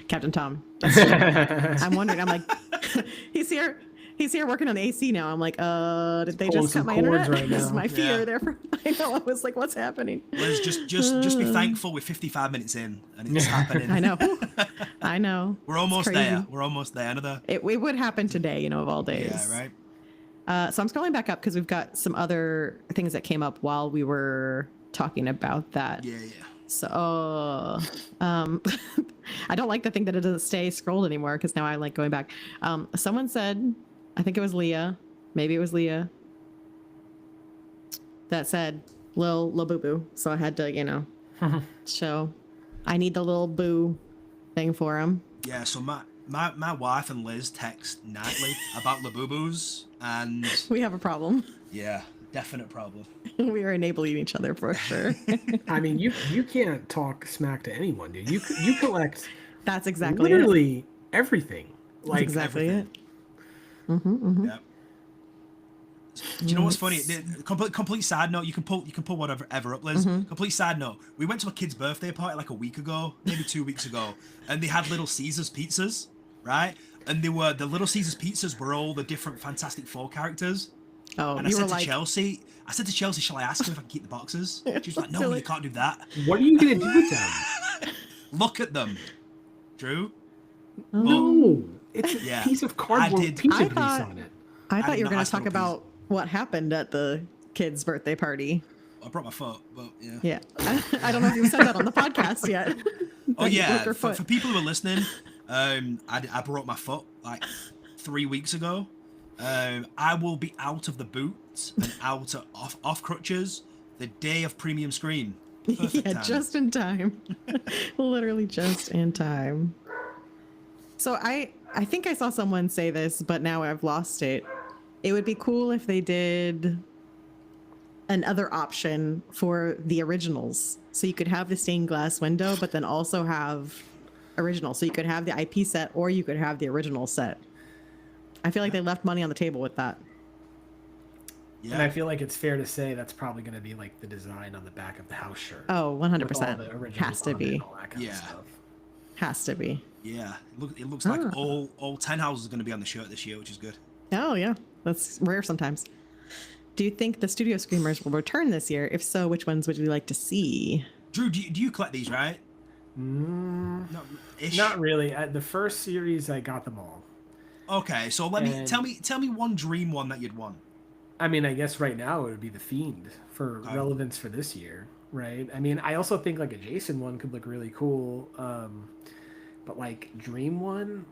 Captain Tom. That's true. I'm wondering. I'm like, he's here. He's here working on AC now. I'm like, did they Pulling just cut some my cords internet? right This is now. my fear. Yeah. Therefore, I know. I was like, what's happening? Liz, just be thankful we're 55 minutes in and it's happening. I know. I know. We're It's almost crazy. there. We're almost there. Another. It would happen today, of all days. Yeah. Right. So I'm scrolling back up because we've got some other things that came up while we were talking about that. Yeah. Yeah. So, I don't like the thing that it doesn't stay scrolled anymore because now I like going back. Someone said, I think it was Leah, maybe it was Leah, that said Lil Boo Boo. So I had to, show. I need the little boo thing for him. Yeah. So my wife and Liz text nightly about Labubu's, and We have a problem. yeah, definite problem. We are enabling each other for sure. I mean, you can't talk smack to anyone, dude. You collect That's exactly it. literally everything. That's Like exactly everything. it. Mm-hmm. Yeah. Do you know what's funny? Complete side note. You can pull whatever up, Liz. Complete side note. We went to a kid's birthday party like a week ago, maybe 2 weeks ago, and they had Little Caesars pizzas, right? And the Little Caesars pizzas were all the different Fantastic Four characters. Oh, And I you were said to like, Chelsea, shall I ask him if I can keep the boxes? She's like, no, Silly. you can't do that. what are you gonna do with them? Look at them, Drew. No, it's a Yeah, piece of I cardboard did- with pizza I grease thought- on it. I thought did you were not going ask to talk for a piece. about what happened at the kid's birthday party. I brought my foot, but yeah. Yeah. I don't know if you said that on the podcast yet. Oh That you yeah, broke your for foot. people who are listening, I broke my foot like 3 weeks ago. I will be out of the boot and out off crutches the day of premium screen. Perfect Yeah, time. just in time. Literally just in time. So I think I saw someone say this, but now I've lost it. It would be cool if they did another option for the originals. So you could have the stained glass window, but then also have original. So you could have the IP set or you could have the original set. I feel like they left money on the table with that. And I Yeah, feel like it's fair to say that's probably going to be like the design on the back of the house shirt. Oh, with all 100%. the originals Has to on it and be. all that kind of Yeah. stuff. Has to be. yeah. It looks like Ah. all 10 houses are going to be on the shirt this year, which is good. Oh, yeah. That's rare sometimes. Do you think the studio screamers will return this year? If so, which ones would you like to see? Drew, do you collect these, right? Mm, Not, ish. not really. At the first series, I got them all. Okay, so And- tell me one dream one that you'd want. I mean, I guess right now it would be the Fiend for Okay. relevance for this year, right? I mean, I also think like a Jason one could look really cool, but like Dream one,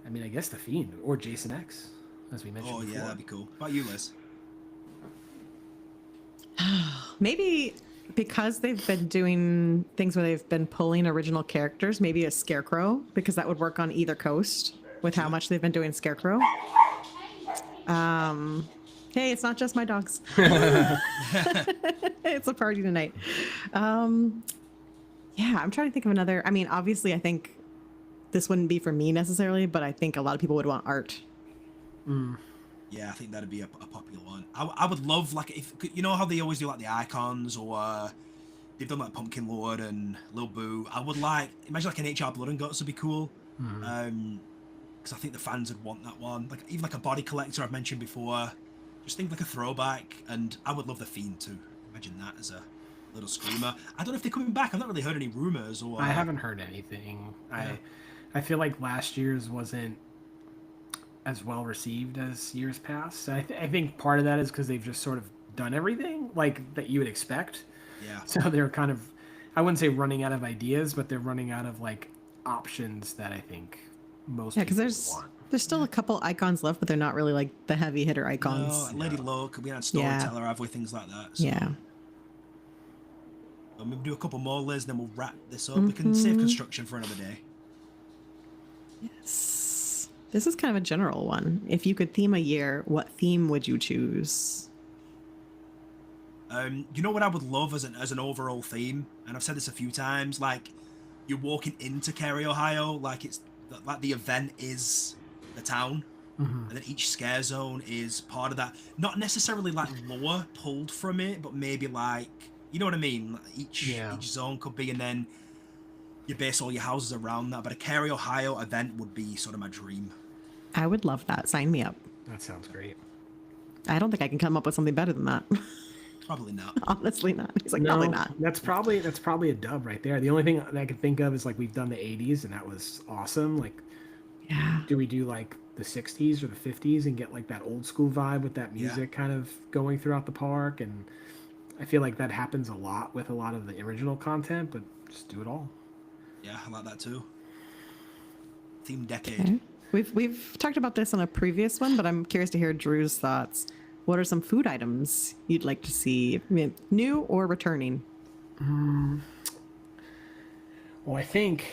I mean, I guess the Fiend or Jason X, as we mentioned Oh before. yeah, that'd be cool. What about you, Liz? Maybe because they've been doing things where they've been pulling original characters, maybe a Scarecrow, because that would work on either coast with how much they've been doing Scarecrow. Hey, it's not just my dogs. It's a party tonight. Yeah, I'm trying to think of another. I mean, obviously, I think this wouldn't be for me necessarily, but I think a lot of people would want art. Yeah, I think that'd be a popular one. I would love like if you know how they always do like the icons or they've done like Pumpkin Lord and Lil Boo. I would like imagine like an HR Blood and Guts would be cool. Because I think the fans would want that one. Like even like a body collector I've mentioned before. Just think like a throwback, and I would love the Fiend too. Imagine that as a little screamer. I don't know if they're coming back. I've not really heard any rumors or. I haven't heard anything. I feel like last year's wasn't as well received as years past. I think part of that is because they've just sort of done everything like that you would expect. Yeah. So they're kind of, I wouldn't say running out of ideas, but they're running out of like options that I think most Yeah, because people would want. there's still a couple icons left, but they're not really like the heavy hitter No, icons. Lady Luck, we had Storyteller, have we? Things like that. So. Yeah. Maybe do a couple more, Liz, then we'll wrap this up. We can save construction for another day. Yes. This is kind of a general one. If you could theme a year, what theme would you choose? You know what I would love as an overall theme, and I've said this a few times. Like, you're walking into Cary, Ohio, like the event is the town, and then each scare zone is part of that. Not necessarily like lore pulled from it, but maybe like, you know what I mean. Like each zone could be, and then you base all your houses around that. But a Cary, Ohio event would be sort of my dream. I would love that. Sign me up. That sounds great. I don't think I can come up with something better than that. Probably not. Honestly, not. He's like, No, probably not. That's probably a dub right there. The only thing that I can think of is like we've done the 80s and that was awesome. Like, Yeah. do we do like the 60s or the 50s and get like that old school vibe with that music kind of going throughout the park? And I feel like that happens a lot with a lot of the original content, but just do it all. Yeah, I like that too. Theme decade. Okay. We've talked about this on a previous one, but I'm curious to hear Drew's thoughts. What are some food items you'd like to see, new or returning? Well, I think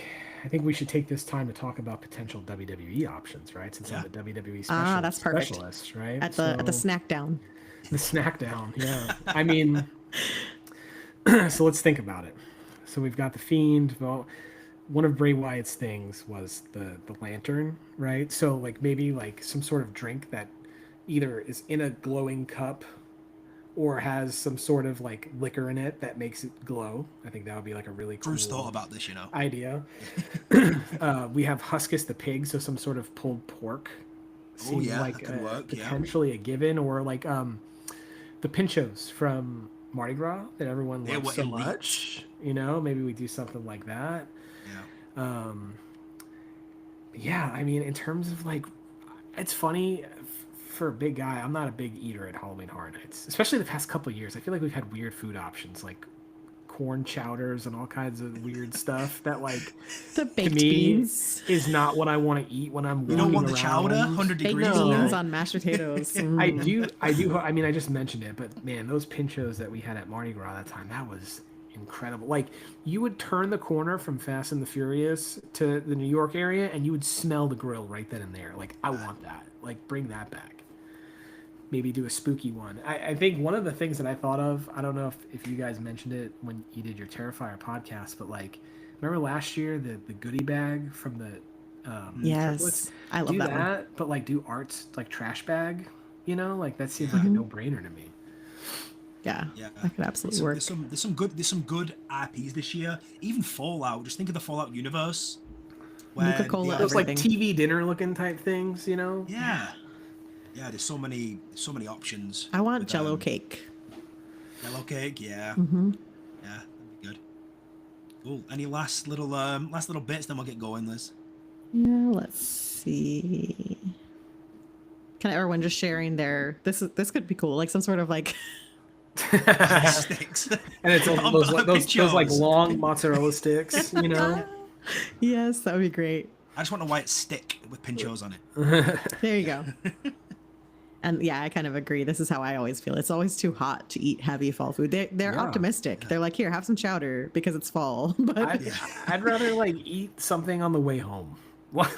we should take this time to talk about potential WWE options, right? Since I'm the WWE That's perfect. specialist, right? At the snack down. The snack down, yeah. I mean, so let's think about it. So we've got the Fiend. Well, one of Bray Wyatt's things was the lantern, right? So like maybe like some sort of drink that either is in a glowing cup or has some sort of like liquor in it that makes it glow. I think that would be like a really cool Drew's thought about this, you know. idea. We have Huskus the pig, so some sort of pulled pork. Seems that could work, potentially a given, or like the pinchos from Mardi Gras that everyone loves so much. You know, maybe we do something like that. Yeah. I mean, in terms of like, it's funny for a big guy. I'm not a big eater at Halloween Horror Nights, especially the past couple of years. I feel like we've had weird food options like corn chowders and all kinds of weird stuff that like The to baked me beans. is not what I want to eat when I'm walking You don't want the around. chowder, 100 Baked degrees. beans No. on mashed potatoes. I do. I mean, I just mentioned it, but man, those pinchos that we had at Mardi Gras that time, that was incredible. Like, you would turn the corner from Fast and the Furious to the New York area, and you would smell the grill right then and there. Like, I want that. Like, bring that back. Maybe do a spooky one. I think one of the things that I thought of, I don't know if you guys mentioned it when you did your Terrifier podcast, but like, remember last year the goodie bag from the Yes, triplets? I love Do that one. but like do Art's like trash bag, you know, like that seems like a no-brainer to me. Yeah, Yeah, that could absolutely work. There's some good IPs this year. Even Fallout. Just think of the Fallout universe. Nuka-Cola, Those like everything. TV dinner looking type things, you know. Yeah. There's so many options. I want with, Jello cake. Yellow cake. Yeah. Mm-hmm. Yeah, that'd be good. Cool. Any last little bits? Then we'll get going, Liz. Yeah, let's see. Can everyone just sharing their this could be cool, like some sort of like Sticks. And it's On those like pinchos. long mozzarella sticks, you know. yes, that would be great. I just want a white stick with pinchos on it. There you go. And yeah, I kind of agree. This is how I always feel. It's always too hot to eat heavy fall food. They're Yeah. optimistic. They're like, here, have some chowder because it's fall. But I'd rather like eat something on the way home.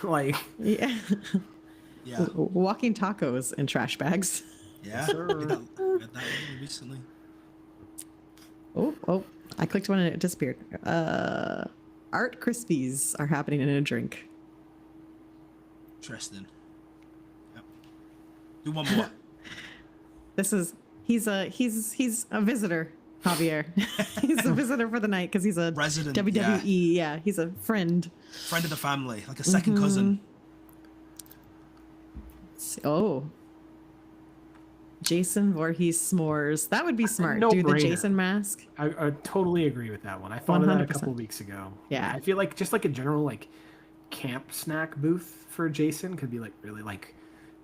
Like, yeah, Yeah. walking tacos in trash bags. Yeah. sir. Read that recently. Oh, I clicked one and it disappeared. Art Krispies are happening in a drink. Interesting. Yep. Do one more. He's a visitor, Javier. He's a visitor for the night because he's a Resident, WWE. Yeah, he's a friend. Friend of the family, like a second cousin. Oh, Jason Voorhees s'mores. That would be smart. Do the no-brainer. Jason mask. I totally agree with that one. I thought of that a 100%. couple weeks ago. Yeah. I feel like just like a general like camp snack booth for Jason could be like really like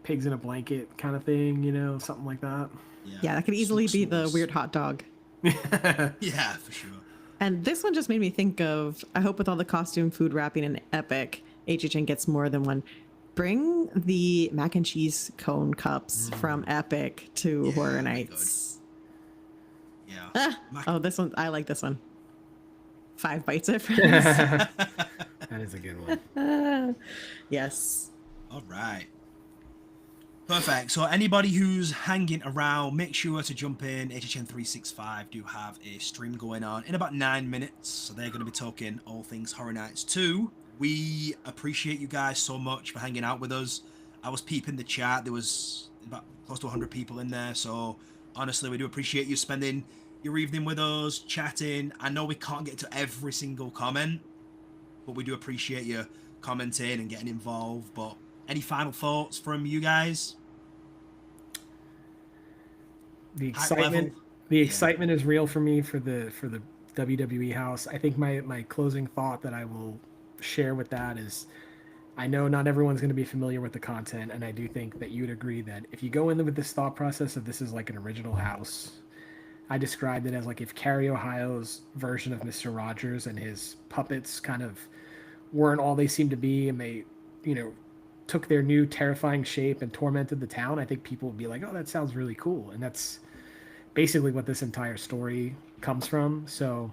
pigs in a blanket kind of thing, you know, something like that. Yeah, that could easily be the S'mores. weird hot dog. Yeah, for sure. And this one just made me think of, I hope with all the costume food wrapping in Epic, HHN gets more than one. Bring the mac and cheese cone cups from Epic to Horror Nights. Yeah. Oh, this one. I like this one. 5 bites at friends. That is a good one. Yes. All right. Perfect. So anybody who's hanging around, make sure to jump in. HHN 365 do have a stream going on in about 9 minutes. So they're going to be talking all things Horror Nights 2. We appreciate you guys so much for hanging out with us. I was peeping the chat. There was about close to 100 people in there. So honestly, we do appreciate you spending your evening with us, chatting. I know we can't get to every single comment, but we do appreciate you commenting and getting involved. But any final thoughts from you guys? The excitement is real for me for the WWE house. I think my closing thought that I will share with that is, I know not everyone's going to be familiar with the content, and I do think that you'd agree that if you go in with this thought process of this is like an original house, I described it as like if Carrie Ohio's version of Mr. Rogers and his puppets kind of weren't all they seemed to be, and they, took their new terrifying shape and tormented the town, I think people would be like, oh, that sounds really cool. And that's basically what this entire story comes from. So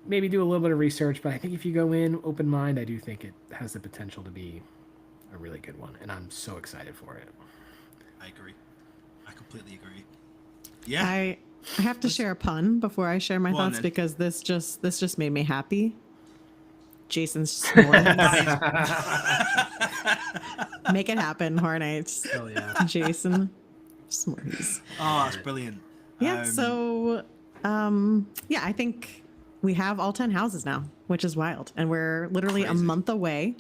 maybe do a little bit of research, but I think if you go in open mind, I do think it has the potential to be a really good one. And I'm so excited for it. I agree. I completely agree. Yeah. I have to share a pun before I share my thoughts because this just made me happy. Jason's s'mores. Make it happen, Horror Nights. Hell yeah. Jason s'mores. Oh, that's brilliant. Yeah, I think we have all 10 houses now, which is wild. And we're literally a month away.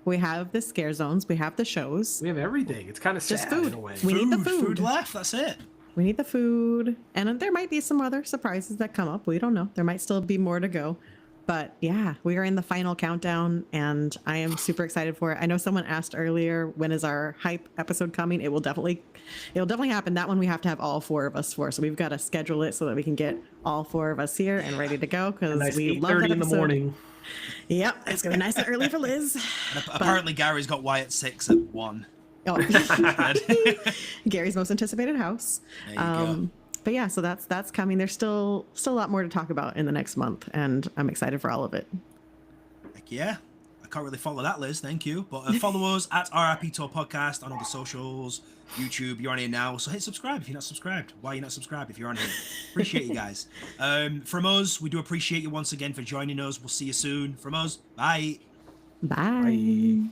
We have the scare zones. We have the shows. We have everything. It's kind of just sad food. in a way. We need the food. Food left. That's it. We need the food. And there might be some other surprises that come up. We don't know. There might still be more to go. But yeah, we are in the final countdown and I am super excited for it. I know someone asked earlier, when is our hype episode coming? It'll definitely happen. That one we have to have all 4 of us for. So we've got to schedule it so that we can get all 4 of us here and ready to go because we love that in the morning. Yep, it's gonna be nice and early for Liz. Apparently Gary's got Wyatt 6 at 1. Oh. Gary's most anticipated house. There you go. But yeah, so that's coming. There's still a lot more to talk about in the next month, and I'm excited for all of it. Heck yeah. I can't really follow that, Liz. Thank you. But follow us at RIP Tour Podcast on all the socials, YouTube. You're on here now, so hit subscribe if you're not subscribed. Why are you not subscribed if you're on here? Appreciate you guys. From us, we do appreciate you once again for joining us. We'll see you soon. From us, bye. Bye.